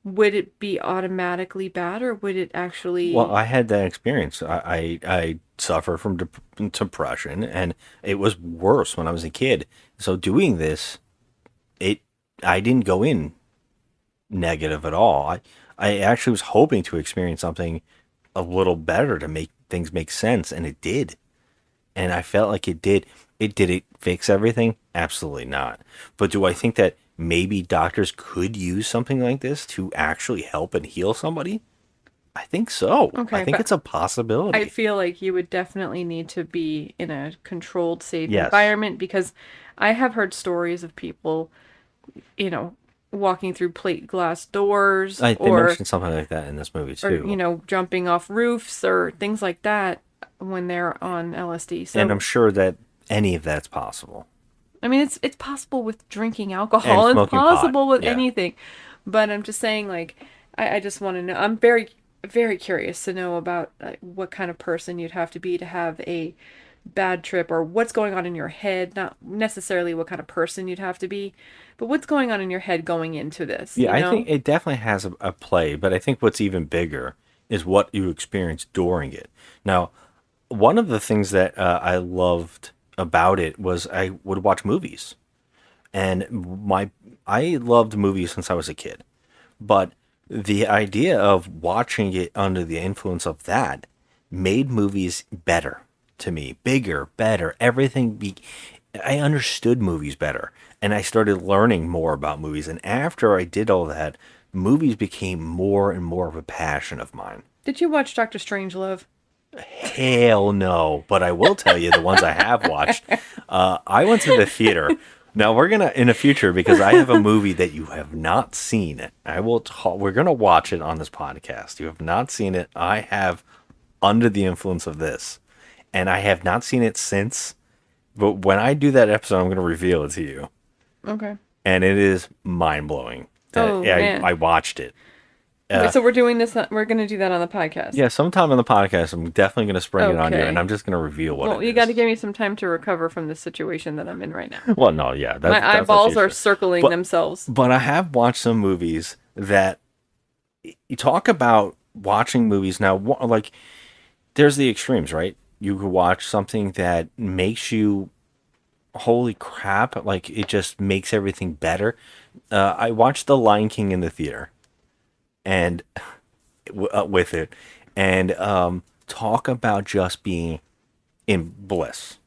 would it be automatically bad, or would it actually... Well, I had that experience. I suffer from depression, and it was worse when I was a kid. So doing this, I didn't go in negative at all. I actually was hoping to experience something a little better to make things make sense, and it did. And I felt like it did. Did it fix everything? Absolutely not. But do I think that maybe doctors could use something like this to actually help and heal somebody? I think so. Okay, I think it's a possibility. I feel like you would definitely need to be in a controlled, safe environment, because I have heard stories of people, you know, walking through plate glass doors. They mentioned something like that in this movie too. Or, you know, jumping off roofs or things like that when they're on LSD. So, and I'm sure that any of that's possible. I mean, it's possible with drinking alcohol. It's possible with anything. But I'm just saying, like, I just want to know. I'm very, very curious to know about what kind of person you'd have to have a bad trip, or what's going on in your head. Not necessarily what kind of person you'd have to be, but what's going on in your head going into this. Yeah, you know? I think it definitely has a play, but I think what's even bigger is what you experience during it. Now, one of the things that I loved about it was I would watch movies. And I loved movies since I was a kid, but the idea of watching it under the influence of that made movies better to me, bigger, better, I understood movies better, and I started learning more about movies. And after I did all that, movies became more and more of a passion of mine. Did you watch Doctor Strangelove? Hell no, but I will tell you the ones I have watched. I went to the theater. Now we're gonna in the future, because I have a movie that you have not seen. We're gonna watch it on this podcast. You have not seen it. I have, under the influence of this, and I have not seen it since. But when I do that episode, I'm gonna reveal it to you. Okay. And it is mind blowing. Man. I watched it. Wait, so we're doing this. We're going to do that on the podcast. Yeah, sometime on the podcast, I'm definitely going to spring it on you, and I'm just going to reveal what. Well, you got to give me some time to recover from the situation that I'm in right now. Well, no, yeah, my eyeballs are circling themselves. But I have watched some movies that you talk about watching movies now. Like, there's the extremes, right? You could watch something that makes you, holy crap! Like, it just makes everything better. I watched The Lion King in the theater. And with it, and talk about just being in bliss.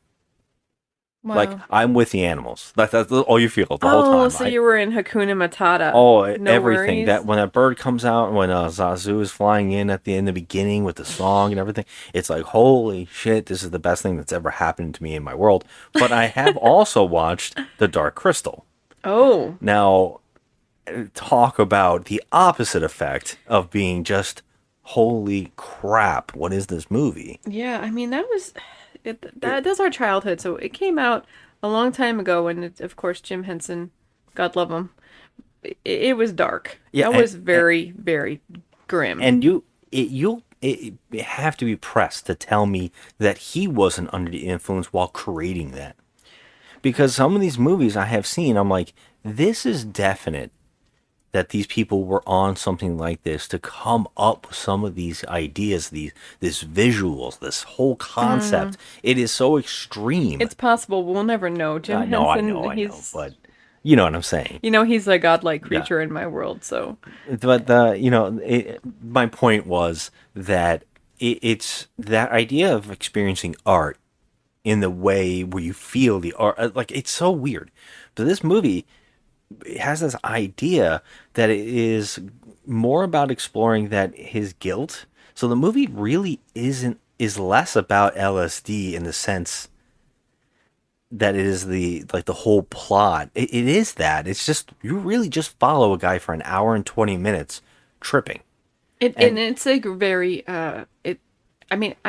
Wow. Like, I'm with the animals. That's all you feel the whole time. Oh, so you were in Hakuna Matata. Oh, no everything. Worries. That when that bird comes out, and when Zazu is flying in in the beginning with the song and everything, it's like, holy shit, this is the best thing that's ever happened to me in my world. But I have also watched The Dark Crystal. Oh. Now, talk about the opposite effect of being just, holy crap, what is this movie? Yeah, I mean, that's our childhood. So it came out a long time ago, and of course, Jim Henson, God love him, it was dark. Yeah, that was very, very grim. And you have to be pressed to tell me that he wasn't under the influence while creating that. Because some of these movies I have seen, I'm like, this is definite that these people were on something like this to come up with some of these ideas, these visuals, this whole concept. It is so extreme. It's possible. We'll never know. Jim Henson, I know, but you know what I'm saying. He's a godlike creature in my world, so. But, my point was that it's that idea of experiencing art in the way where you feel the art. Like, it's so weird. But this movie, it has this idea that it is more about exploring that his guilt. So the movie really is less about LSD in the sense that it is the whole plot. It is that. It's just, you really just follow a guy for an hour and 20 minutes tripping. And it's a very I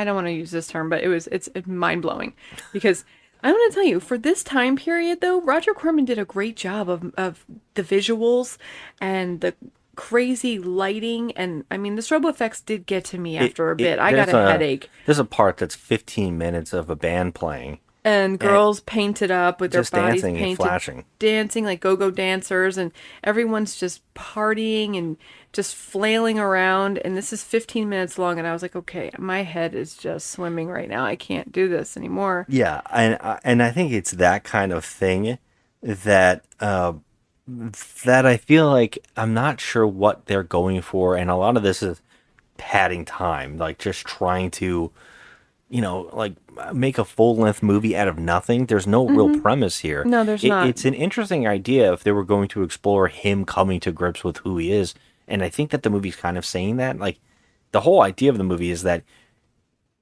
don't want to use this term, but it's mind blowing because I want to tell you, for this time period, though, Roger Corman did a great job of the visuals and the crazy lighting. And, I mean, the strobe effects did get to me after a bit. I got a headache. There's a part that's 15 minutes of a band playing. And girls painted up with their bodies dancing painted. And flashing. Dancing like go-go dancers. And everyone's just partying and just flailing around. And this is 15 minutes long. And I was like, okay, my head is just swimming right now. I can't do this anymore. Yeah. And I think it's that kind of thing that that I feel like I'm not sure what they're going for. And a lot of this is padding time. Like just trying to, like make a full-length movie out of nothing. There's no real premise here. No, there's not. It's an interesting idea if they were going to explore him coming to grips with who he is. And I think that the movie's kind of saying that. Like, the whole idea of the movie is that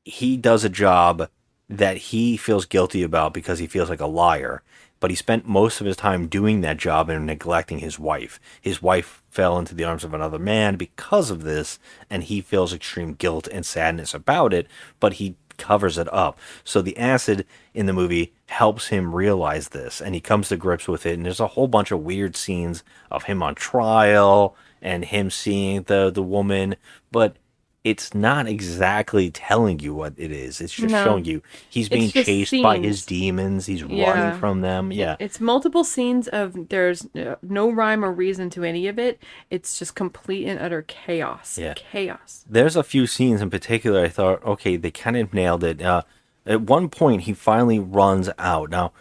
he does a job that he feels guilty about because he feels like a liar. But he spent most of his time doing that job and neglecting his wife. His wife fell into the arms of another man because of this, and he feels extreme guilt and sadness about it, but he covers it up. So the acid in the movie helps him realize this, and he comes to grips with it. And there's a whole bunch of weird scenes of him on trial and him seeing the woman, but it's not exactly telling you what it is. It's just showing you he's being chased by his demons. He's running from them. Yeah. It's multiple scenes of there's no rhyme or reason to any of it. It's just complete and utter chaos. Yeah. Chaos. There's a few scenes in particular I thought, okay, they kind of nailed it. At one point, he finally runs out. Now,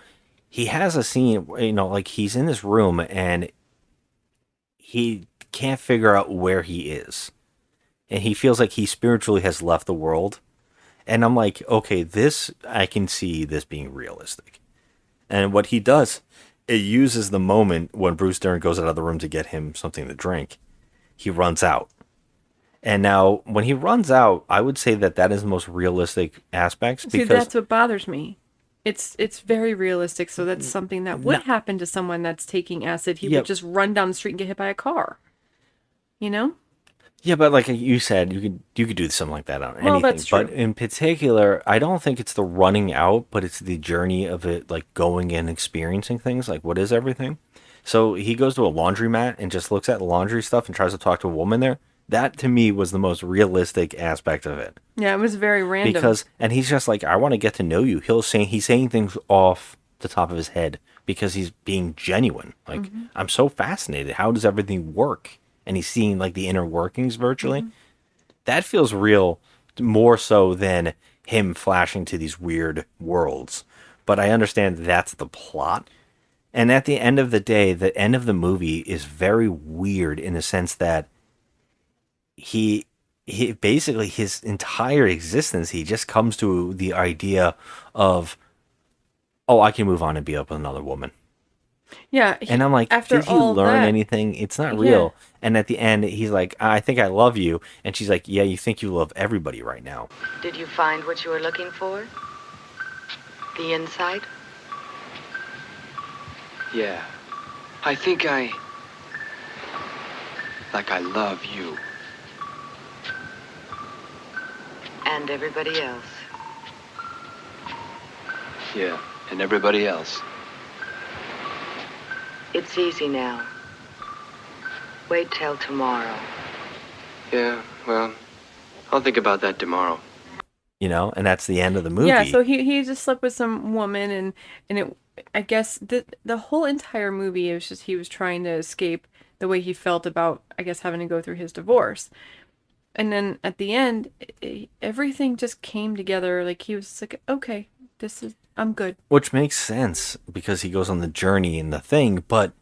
he has a scene, like he's in this room and he can't figure out where he is. And he feels like he spiritually has left the world. And I'm like, okay, I can see this being realistic. And what he does, it uses the moment when Bruce Dern goes out of the room to get him something to drink. He runs out. And now, when he runs out, I would say that is the most realistic aspects. See, that's what bothers me. It's very realistic, so that's something that would happen to someone that's taking acid. He would just run down the street and get hit by a car. You know? Yeah, but like you said, you could do something like that on anything. That's true. But in particular, I don't think it's the running out, but it's the journey of it, like going and experiencing things. Like, what is everything? So he goes to a laundromat and just looks at laundry stuff and tries to talk to a woman there. That to me was the most realistic aspect of it. Yeah, it was very random. And he's just like, I want to get to know you. He's saying things off the top of his head because he's being genuine. Like, I'm so fascinated. How does everything work? And he's seeing like the inner workings virtually. That feels real more so than him flashing to these weird worlds. But I understand that's the plot. And at the end of the day, the end of the movie is very weird in the sense that he basically, his entire existence, he just comes to the idea of, oh, I can move on and be up with another woman. Yeah. And I'm like, did he learn anything? It's not real. And at the end, he's like, I think I love you. And she's like, yeah, you think you love everybody right now. Did you find what you were looking for? The inside? Yeah. I think I love you. And everybody else. Yeah, and everybody else. It's easy now. Wait till tomorrow. Yeah, well, I'll think about that tomorrow. And that's the end of the movie. Yeah, so he just slept with some woman, and it, I guess the whole entire movie, it was just he was trying to escape the way he felt about, I guess, having to go through his divorce. And then at the end, everything just came together. Like, he was like, okay, I'm good. Which makes sense because he goes on the journey and the thing, but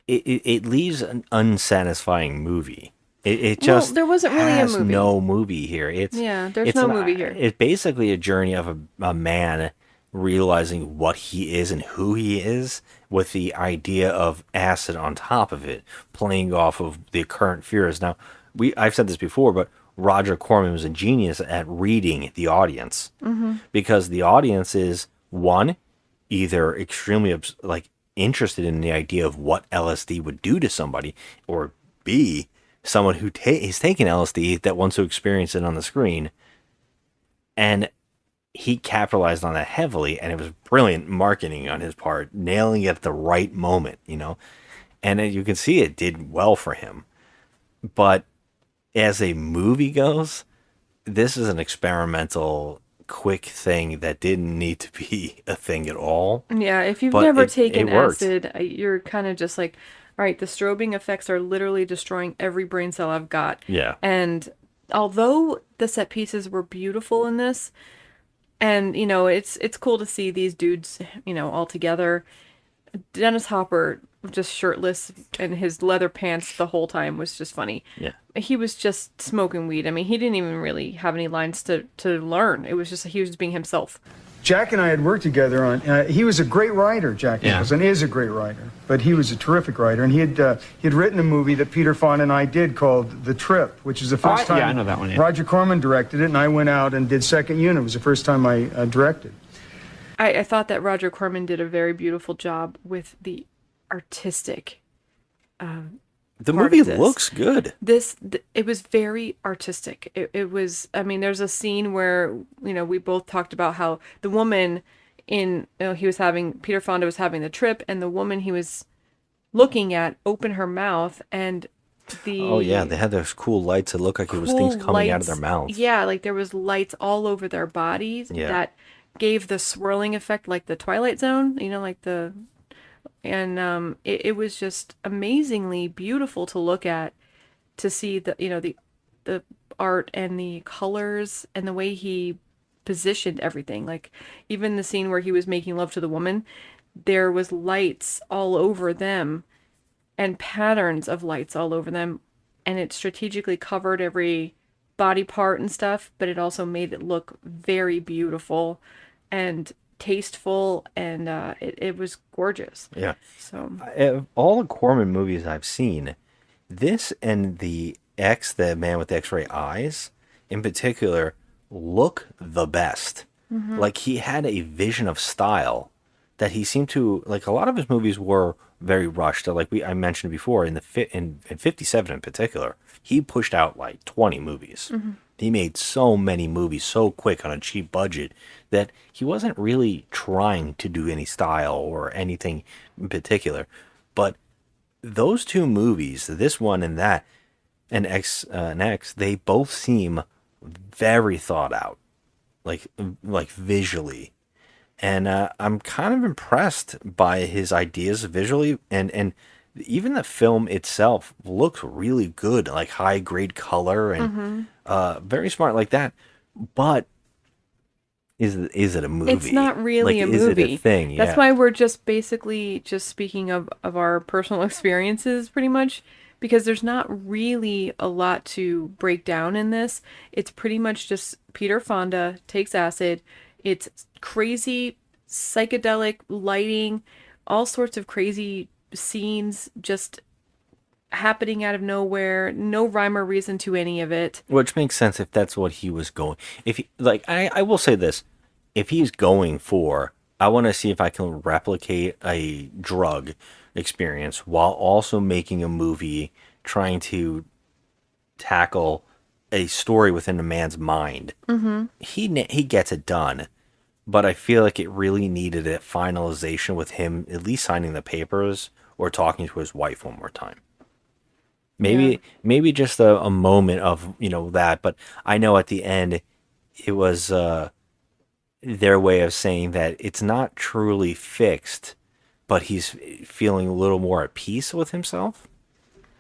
it leaves an unsatisfying movie. It just there wasn't really a movie. No movie here. There's no movie here. It's basically a journey of a man realizing what he is and who he is, with the idea of acid on top of it, playing off of the current fears. Now, I've said this before, but Roger Corman was a genius at reading the audience, because the audience is, one, either extremely interested in the idea of what LSD would do to somebody, or B, someone who is taking LSD that wants to experience it on the screen. And he capitalized on that heavily, and it was brilliant marketing on his part, nailing it at the right moment, and you can see it did well for him. But as a movie goes, this is an experimental, quick thing that didn't need to be a thing at all. Yeah, if you've never taken acid, you're kind of just like, all right, the strobing effects are literally destroying every brain cell I've got. Yeah. And although the set pieces were beautiful in this, and, it's cool to see these dudes, all together. Dennis Hopper, just shirtless, and his leather pants the whole time was just funny. Yeah. He was just smoking weed. I mean, he didn't even really have any lines to learn. It was just, he was just being himself. Jack and I had worked together on, he was a great writer, Jack Nicholson is a great writer, but he was a terrific writer, and he had written a movie that Peter Fonda and I did called The Trip, which is the first time. Yeah, I know that one. Yeah. Roger Corman directed it, and I went out and did second unit. It was the first time I directed. I thought that Roger Corman did a very beautiful job with the artistic the movie looks good. It was very artistic. It was, I mean, there's a scene where, we both talked about how the woman Peter Fonda was having the trip, and the woman he was looking at opened her mouth, and oh yeah, they had those cool lights that looked like it was things coming out of their mouths. Yeah, like there was lights all over their bodies that gave the swirling effect, like the Twilight Zone, and it was just amazingly beautiful to look at, to see the art and the colors and the way he positioned everything. Like, even the scene where he was making love to the woman, there was lights all over them and patterns of lights all over them, and it strategically covered every body part and stuff, but it also made it look very beautiful and tasteful, and it was gorgeous. Yeah. So All the Corman movies I've seen, this and the Man with the X-ray eyes, in particular, look the best. Mhm. Like, he had a vision of style that he seemed to, like, a lot of his movies were very rushed. Like I mentioned before, in 57 in particular, he pushed out like 20 movies. Mhm. He made so many movies so quick on a cheap budget that he wasn't really trying to do any style or anything in particular. But those two movies, this one and that, and X, they both seem very thought out, like visually. And I'm kind of impressed by his ideas visually, and even the film itself looks really good, like high grade color and very smart like that. But is it a movie? it's not really Like, a is movie. it a thing? That's Yeah. why we're just basically just speaking of our personal experiences pretty much, because there's not really a lot to break down in this. It's pretty much just Peter Fonda takes acid. It's crazy psychedelic lighting, all sorts of crazy scenes just happening out of nowhere, no rhyme or reason to any of it. Which makes sense if that's what he was going. If he, like, I will say this, if he's going for, I want to see if I can replicate a drug experience while also making a movie trying to tackle a story within a man's mind. Mhm. He gets it done, but I feel like it really needed a finalization with him at least signing the papers or talking to his wife one more time. Maybe just a moment of, that, but I know at the end it was their way of saying that it's not truly fixed, but he's feeling a little more at peace with himself.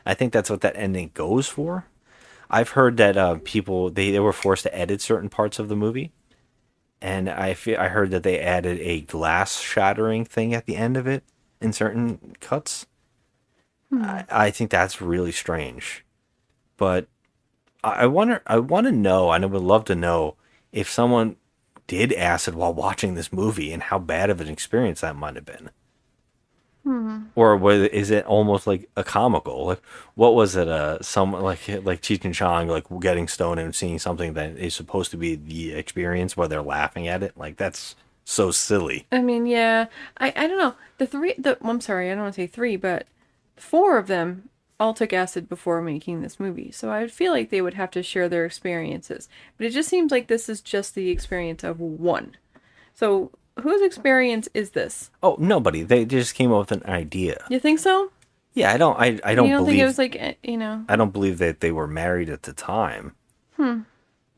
I think that's what that ending goes for. I've heard that people they were forced to edit certain parts of the movie, and I heard that they added a glass shattering thing at the end of it in certain cuts. I think that's really strange, but I want to know, and I would love to know if someone did acid while watching this movie and how bad of an experience that might have been. Or is it almost like a comical? Like, what was it? Someone like Cheech and Chong, like getting stoned and seeing something that is supposed to be the experience where they're laughing at it. Like, that's so silly. I mean, yeah, I don't know. I'm sorry, I don't want to say three, but 4 of them all took acid before making this movie. So I feel like they would have to share their experiences. But it just seems like this is just the experience of one. So whose experience is this? Oh, nobody. They just came up with an idea. You think so? Yeah, I don't You don't believe think it was like, I don't believe that they were married at the time.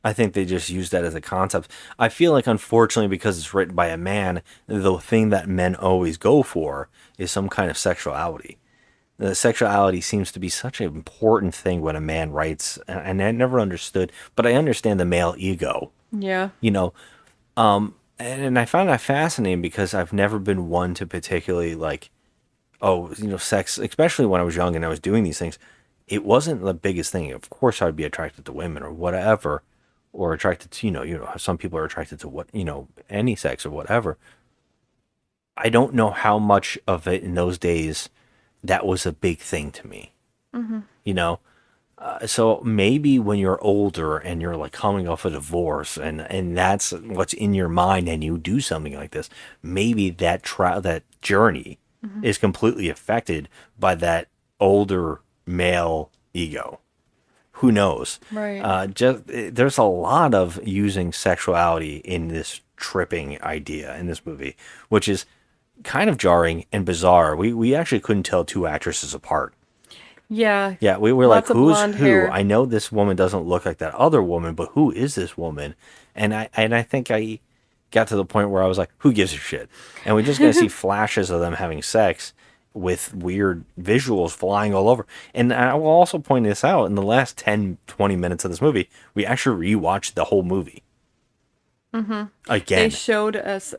I think they just used that as a concept. I feel like, unfortunately, because it's written by a man, the thing that men always go for is some kind of sexuality. The sexuality seems to be such an important thing when a man writes, and I never understood, but I understand the male ego. Yeah. And I found that fascinating because I've never been one to particularly sex, especially when I was young and I was doing these things. It wasn't the biggest thing. Of course, I'd be attracted to women or whatever, or attracted to, some people are attracted to any sex or whatever. I don't know how much of it in those days that was a big thing to me. So maybe when you're older and you're like coming off a divorce and that's what's in your mind and you do something like this, maybe that journey is completely affected by that older male ego. Who knows? Right. There's a lot of using sexuality in this tripping idea in this movie, which is kind of jarring and bizarre. We actually couldn't tell 2 actresses apart. Yeah. Yeah, we were like, Lots of who's blonde who? hair. I know this woman doesn't look like that other woman, but who is this woman? And I think I got to the point where I was like, who gives a shit? And we're just going to see flashes of them having sex with weird visuals flying all over. And I will also point this out, in the last 10, 20 minutes of this movie, we actually rewatched the whole movie. Mm-hmm. Again. They showed us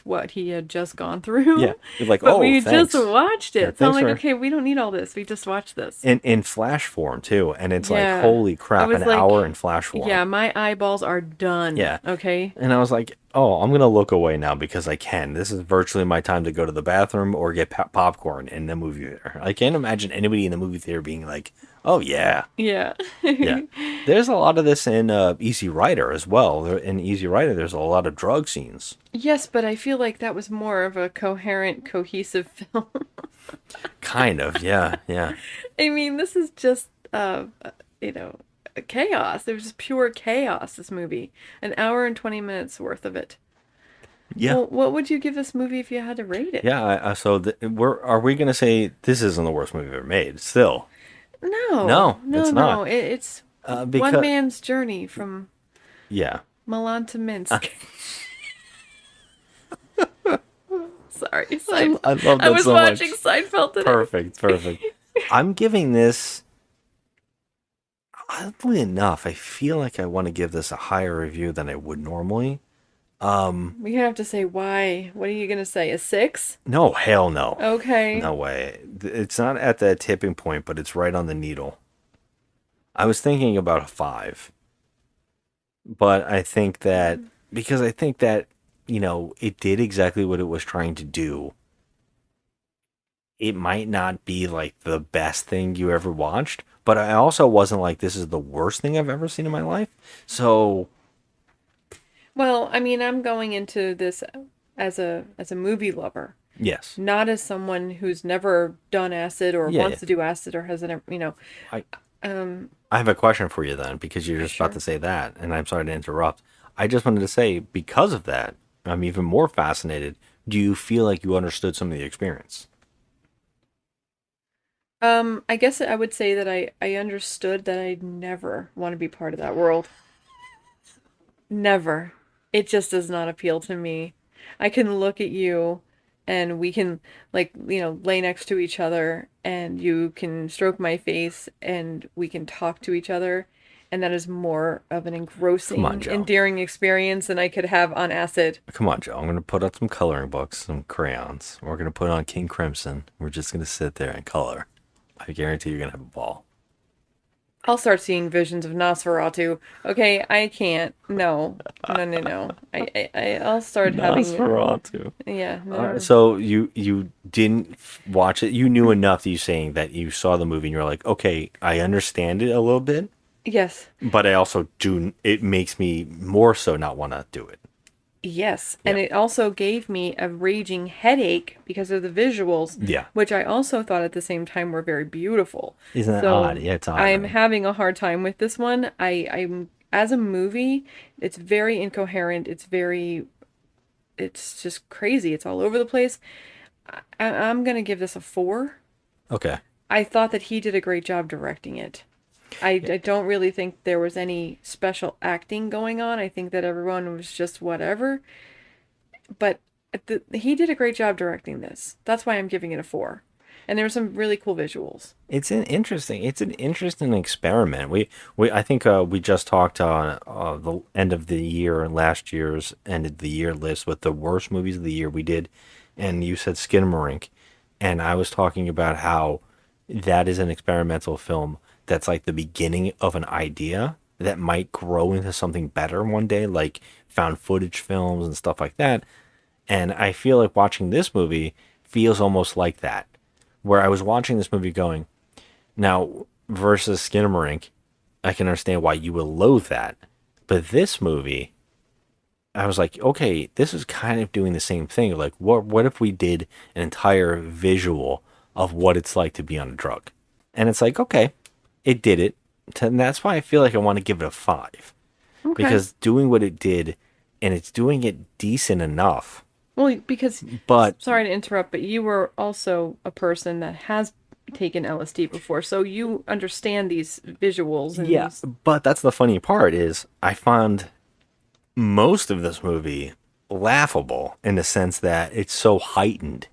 what he had just gone through. Yeah. You're like, but oh, we thanks. just watched it. Yeah, so I'm thanks like, for- okay, we don't need all this. We just watched this. In flash form, too. And it's like, Yeah. holy I crap, was an like, hour in flash form. Yeah, my eyeballs are done. Yeah. Okay. And I was like, oh, I'm going to look away now because I can. This is virtually my time to go to the bathroom or get popcorn in the movie theater. I can't imagine anybody in the movie theater being like, oh, yeah. Yeah. Yeah. There's a lot of this in Easy Rider as well. In Easy Rider, there's a lot of drug scenes. Yes, but I feel like that was more of a coherent, cohesive film. Kind of, yeah, yeah. I mean, this is just, chaos. It was just pure chaos, this movie. An hour and 20 minutes worth of it. Yeah. Well, what would you give this movie if you had to rate it? Yeah, are we going to say this isn't the worst movie ever made? Still. No, it's not. It's because- one man's journey from Yeah. Milan to Minsk. Sorry, I love that I was so watching much. Seinfeld today. Perfect. I'm giving this, oddly enough, I feel like I want to give this a higher review than I would normally. We have to say why. What are you gonna say? A 6? No, hell no. Okay. No way. It's not at that tipping point, but it's right on the needle. I was thinking about a 5. But I think that, because I think that, it did exactly what it was trying to do. It might not be like the best thing you ever watched, but I also wasn't like, this is the worst thing I've ever seen in my life. So, Well, I mean, I'm going into this as a movie lover. yes. Not as someone who's never done acid or Yeah, wants yeah. to do acid or hasn't, I have a question for you then, because you're just about to say that, and I'm sorry to interrupt. I just wanted to say, because of that, I'm even more fascinated. Do you feel like you understood some of the experience? I guess I would say that I understood that I'd never want to be part of that world. Never. It just does not appeal to me. I can look at you and we can lay next to each other and you can stroke my face and we can talk to each other, and that is more of an engrossing, Come on, Joe. endearing experience than I could have on acid. Come on, Joe. I'm going to put out some coloring books, some crayons. We're going to put on King Crimson. We're just going to sit there and color. I guarantee you're going to have a ball. I'll start seeing visions of Nosferatu. Okay, I can't. No. I'll start having Nosferatu. Yeah. No. So you didn't watch it. You knew enough that you saying that you saw the movie and you're like, okay, I understand it a little bit, Yes. but I also do. It makes me more so not want to do it. Yes. And it also gave me a raging headache because of the visuals. Yeah. Which I also thought at the same time were very beautiful. Isn't that So odd? Yeah, it's odd. I'm right? having a hard time with this one. I'm as a movie, it's very incoherent. It's just crazy. It's all over the place. I'm going to give this a 4. Okay. I thought that he did a great job directing it. I don't really think there was any special acting going on. I think that everyone was just whatever. But he did a great job directing this. That's why I'm giving it a 4. And there were some really cool visuals. It's an interesting experiment. I think we just talked on the end of the year, last year's end of the year list with the worst movies of the year we did, and you said Skinamarink, and I was talking about how that is an experimental film that's like the beginning of an idea that might grow into something better one day, like found footage films and stuff like that. And I feel like watching this movie feels almost like that, where I was watching this movie going, now versus Skinamarink, I can understand why you will loathe that. But this movie, I was like, okay, this is kind of doing the same thing. Like, what if we did an entire visual of what it's like to be on a drug? And it's like, okay, it did it. And that's why I feel like I want to give it a 5. Okay. Because doing what it did, and it's doing it decent enough. Well, because, But sorry to interrupt, but you were also a person that has taken LSD before, so you understand these visuals. And yeah, but that's the funny part is I found most of this movie laughable in the sense that it's so heightened.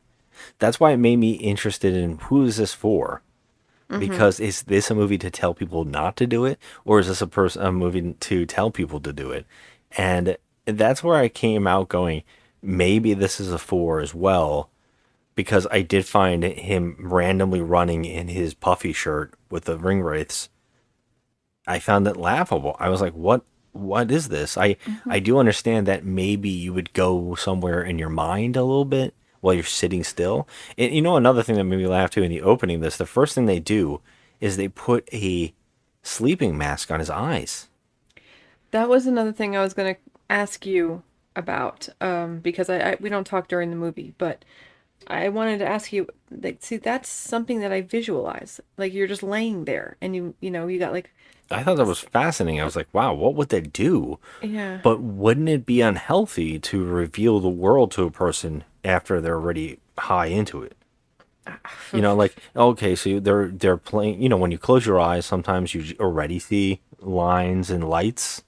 That's why it made me interested in who is this for? Because is this a movie to tell people not to do it, or is this a movie to tell people to do it? And that's where I came out going, maybe this is a 4 as well, because I did find him randomly running in his puffy shirt with the ring wraiths. I found it laughable. I was like, what is this? I do understand that maybe you would go somewhere in your mind a little bit while you're sitting still. And you know, another thing that made me laugh too in the opening, the first thing they do is they put a sleeping mask on his eyes. That was another thing I was going to ask you about, because we don't talk during the movie, but I wanted to ask you, like, see, that's something that I visualize. Like, you're just laying there, and you got like... I thought that was fascinating. I was like, wow, what would they do? Yeah. But wouldn't it be unhealthy to reveal the world to a person after they're already high into it? You know, like, okay, so they're playing, you know, when you close your eyes, sometimes you already see lines and lights.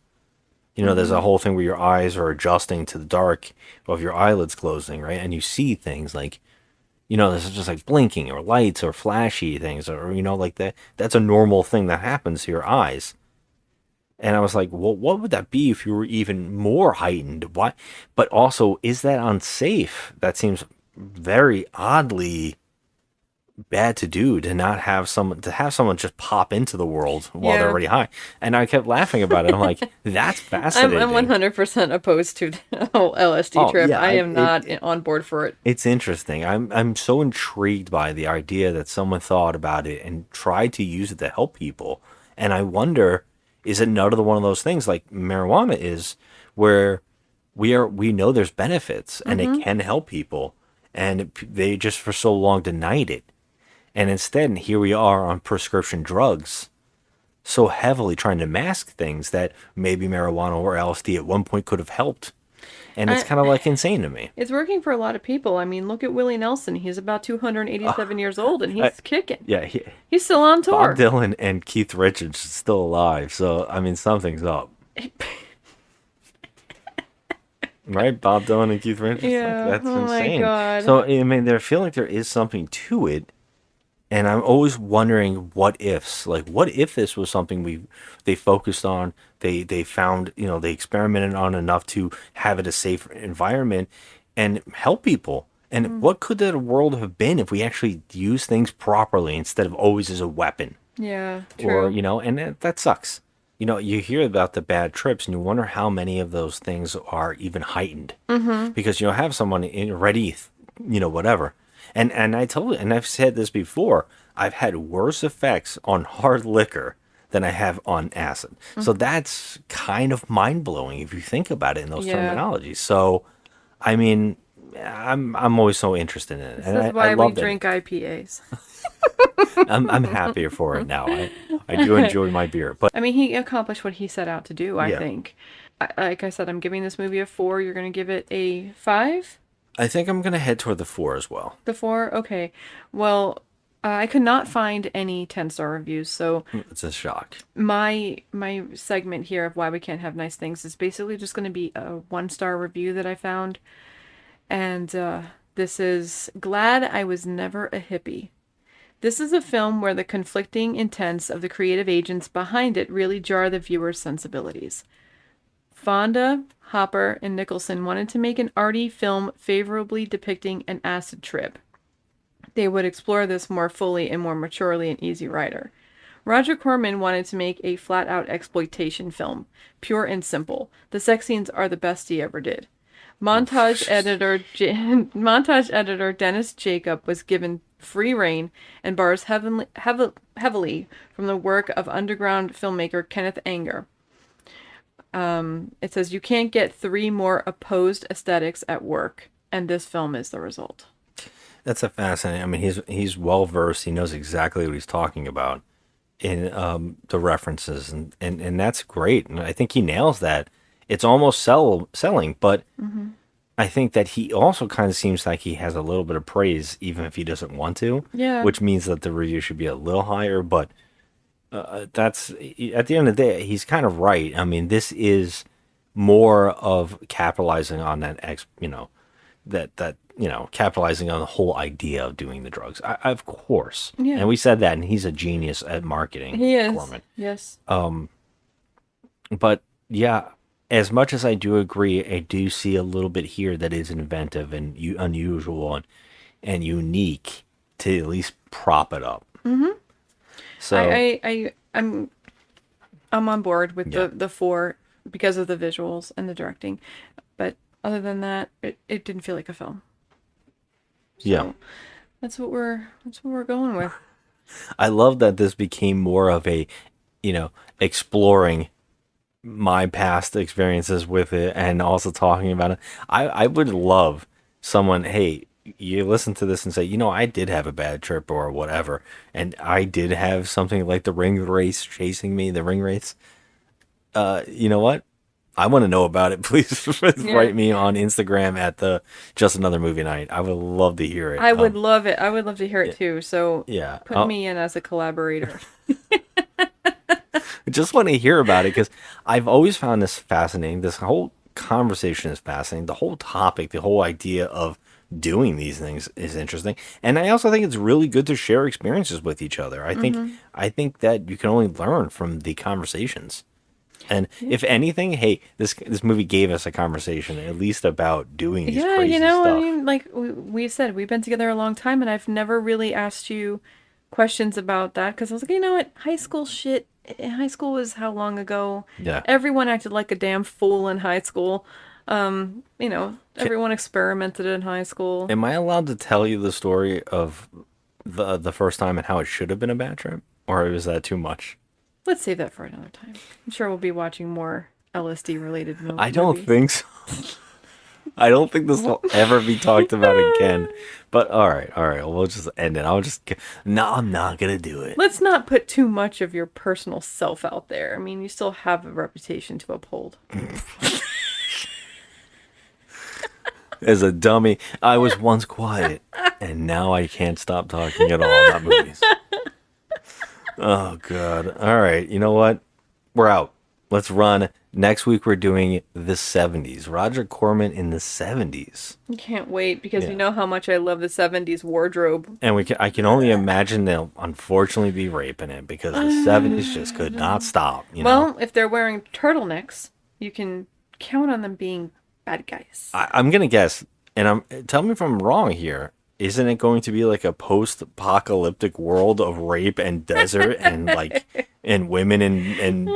You know, there's a whole thing where your eyes are adjusting to the dark of your eyelids closing, right? And you see things like, you know, this is just like blinking or lights or flashy things, or, you know, like that. That's a normal thing that happens to your eyes. And I was like, well, what would that be if you were even more heightened? Why? But also, is that unsafe? That seems very oddly bad to do, to not have someone just pop into the world while they're already high. And I kept laughing about it. I'm like, that's fascinating. I'm 100% opposed to the whole LSD trip. Yeah, I am not on board for it. It's interesting. I'm so intrigued by the idea that someone thought about it and tried to use it to help people. And I wonder, is it another one of those things like marijuana is, where we know there's benefits and it can help people, and they just for so long denied it. And instead, here we are on prescription drugs, so heavily trying to mask things that maybe marijuana or LSD at one point could have helped. And it's kind of like insane to me. It's working for a lot of people. I mean, look at Willie Nelson. He's about 287 years old, and he's kicking. Yeah. He's still on tour. Bob Dylan and Keith Richards are still alive. So, I mean, something's up. Right? Bob Dylan and Keith Richards? Yeah. Like, that's insane. My God. So, I mean, I feel like there is something to it. And I'm always wondering what ifs. Like, what if this was something they focused on, they found, you know, they experimented on enough to have it a safe environment and help people. And what could that world have been if we actually used things properly instead of always as a weapon? Yeah, true. Or, you know, and that sucks. You know, you hear about the bad trips and you wonder how many of those things are even heightened. Because, you know, have someone ready, you know, whatever. And I've said this before, I've had worse effects on hard liquor than I have on acid. So that's kind of mind-blowing if you think about it in those terminologies. So, I mean, I'm always so interested in it. This is why we drink IPAs. I'm happier for it now. I do enjoy my beer. But I mean, he accomplished what he set out to do, I think. Like I said, I'm giving this movie a 4. You're going to give it a 5? I think I'm going to head toward the 4 as well. The 4? Okay. Well, I could not find any 10-star reviews, so... It's a shock. My segment here of why we can't have nice things is basically just going to be a 1-star review that I found. And this is, Glad I Was Never a Hippie. This is a film where the conflicting intents of the creative agents behind it really jar the viewer's sensibilities. Fonda, Hopper, and Nicholson wanted to make an arty film favorably depicting an acid trip. They would explore this more fully and more maturely in Easy Rider. Roger Corman wanted to make a flat-out exploitation film, pure and simple. The sex scenes are the best he ever did. Montage editor Dennis Jacob was given free rein and borrows heavily from the work of underground filmmaker Kenneth Anger. It says, you can't get 3 more opposed aesthetics at work, and this film is the result. That's a fascinating. I mean, he's well versed. He knows exactly what he's talking about in the references, and that's great. And I think he nails that. It's almost selling, but I think that he also kind of seems like he has a little bit of praise, even if he doesn't want to. Yeah. Which means that the review should be a little higher, but. That's at the end of the day, he's kind of right. I mean, this is more of capitalizing on that, capitalizing on the whole idea of doing the drugs. Of course, and we said that, and he's a genius at marketing. He is. Corman. Yes. But yeah, as much as I do agree, I do see a little bit here that is inventive and unusual and unique to at least prop it up. Mm-hmm. So I'm on board with the 4 because of the visuals and the directing, but other than that, it didn't feel like a film. So yeah, that's what we're going with. I love that this became more of a, exploring my past experiences with it and also talking about it. I would love someone, hey, you listen to this and say, I did have a bad trip or whatever, and I did have something like the ring race chasing me, the ring race. You know what? I want to know about it. Please write me on Instagram at the Just Another Movie Night. I would love to hear it. I would love it. I would love to hear it too. So yeah, put me in as a collaborator. I just want to hear about it because I've always found this fascinating. This whole conversation is fascinating. The whole topic, the whole idea of doing these things is interesting. And I also think it's really good to share experiences with each other. I think that you can only learn from the conversations. And if anything, hey, this movie gave us a conversation at least about doing these crazy stuff. I mean, like we said, we've been together a long time, and I've never really asked you questions about that because I was like, you know what, high school shit. High school was how long ago? Yeah. Everyone acted like a damn fool in high school. Everyone experimented in high school. Am I allowed to tell you the story of the first time and how it should have been a bad trip, or is that too much? Let's save that for another time. I'm sure we'll be watching more LSD-related movies. I don't think so. I don't think this will ever be talked about again. But all right. We'll just end it. No, I'm not going to do it. Let's not put too much of your personal self out there. I mean, you still have a reputation to uphold. As a dummy, I was once quiet, and now I can't stop talking at all about movies. Oh, God. All right. You know what? We're out. Let's run. Next week, we're doing the 70s. Roger Corman in the 70s. I can't wait because you know how much I love the 70s wardrobe. And I can only imagine they'll unfortunately be raping it because the 70s just could not stop. Well, if they're wearing turtlenecks, you can count on them being bad guys. I'm going to guess, and tell me if I'm wrong here. Isn't it going to be like a post-apocalyptic world of rape and desert and women in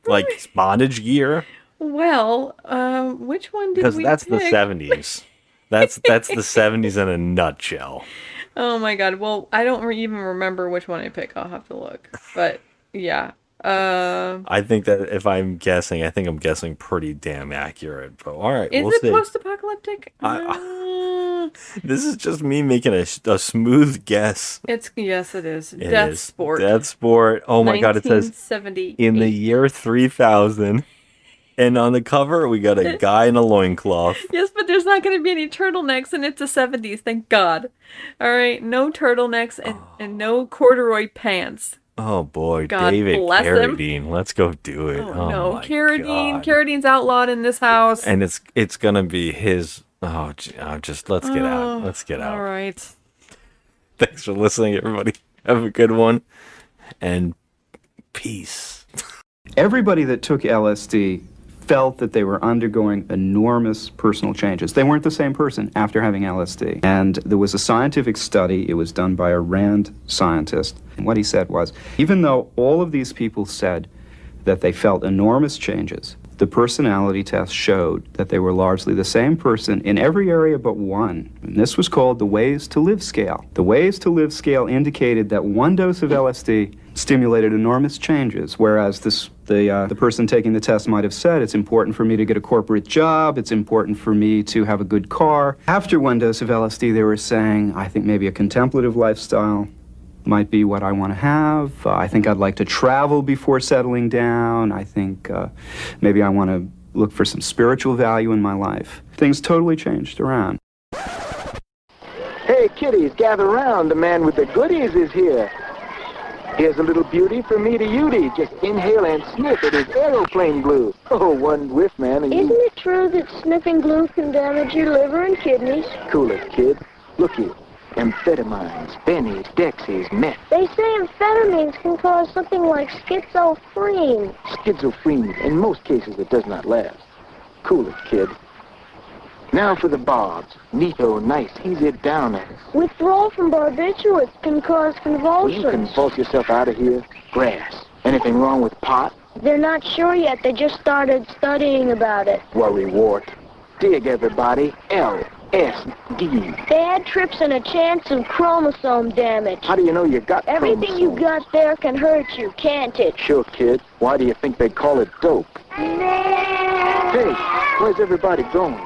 like bondage gear? Well, which one did we pick? Because that's the 70s. That's the 70s in a nutshell. Oh my God. Well, I don't even remember which one I picked. I'll have to look. But yeah. I think that if I'm guessing, I'm guessing pretty damn accurate. But all right, we'll see. Is it post-apocalyptic? This is just me making a smooth guess. Yes, it is. Death Sport. Death Sport. Oh my God! It says in the year 3000, and on the cover we got a guy in a loincloth. Yes, but there's not going to be any turtlenecks, and it's the 70s. Thank God. All right, no turtlenecks and no corduroy pants. Oh boy, God David bless Carradine. him. Let's go do it. Oh no, Carradine. Carradine's outlawed in this house. And it's gonna be his. Let's get out. Let's get out. All right. Thanks for listening, everybody. Have a good one, and peace. Everybody that took LSD felt that they were undergoing enormous personal changes. They weren't the same person after having LSD. And there was a scientific study. It was done by a Rand scientist. And what he said was, even though all of these people said that they felt enormous changes, the personality test showed that they were largely the same person in every area but one. And this was called the Ways to Live scale. The Ways to Live scale indicated that one dose of LSD stimulated enormous changes, whereas the person taking the test might have said, it's important for me to get a corporate job, it's important for me to have a good car. After one dose of LSD, they were saying, I think maybe a contemplative lifestyle might be what I want to have. I think I'd like to travel before settling down. I think maybe I want to look for some spiritual value in my life. Things totally changed around. Hey, kiddies, gather round. The man with the goodies is here. Here's a little beauty from me to Udy. Just inhale and sniff. It is aeroplane glue. Oh, one whiff, man, and Isn't it true that sniffing glue can damage your liver and kidneys? Cool it, kid. Look here. Amphetamines, bennies, dexies, meth. They say amphetamines can cause something like schizophrenia. Schizophrenia. In most cases, it does not last. Cool it, kid. Now for the barbs. Neato, nice, ease it down at us. Withdrawal from barbiturates can cause Will convulsions. you convulse yourself out of here? Grass. Anything wrong with pot? They're not sure yet. They just started studying about it. Worry wart. Dig, everybody. LSD. Bad trips and a chance of chromosome damage. How do you know you got Everything you chromosomes? got there can hurt you, can't it? Sure, kid. Why do you think they call it dope? Hey, where's everybody going?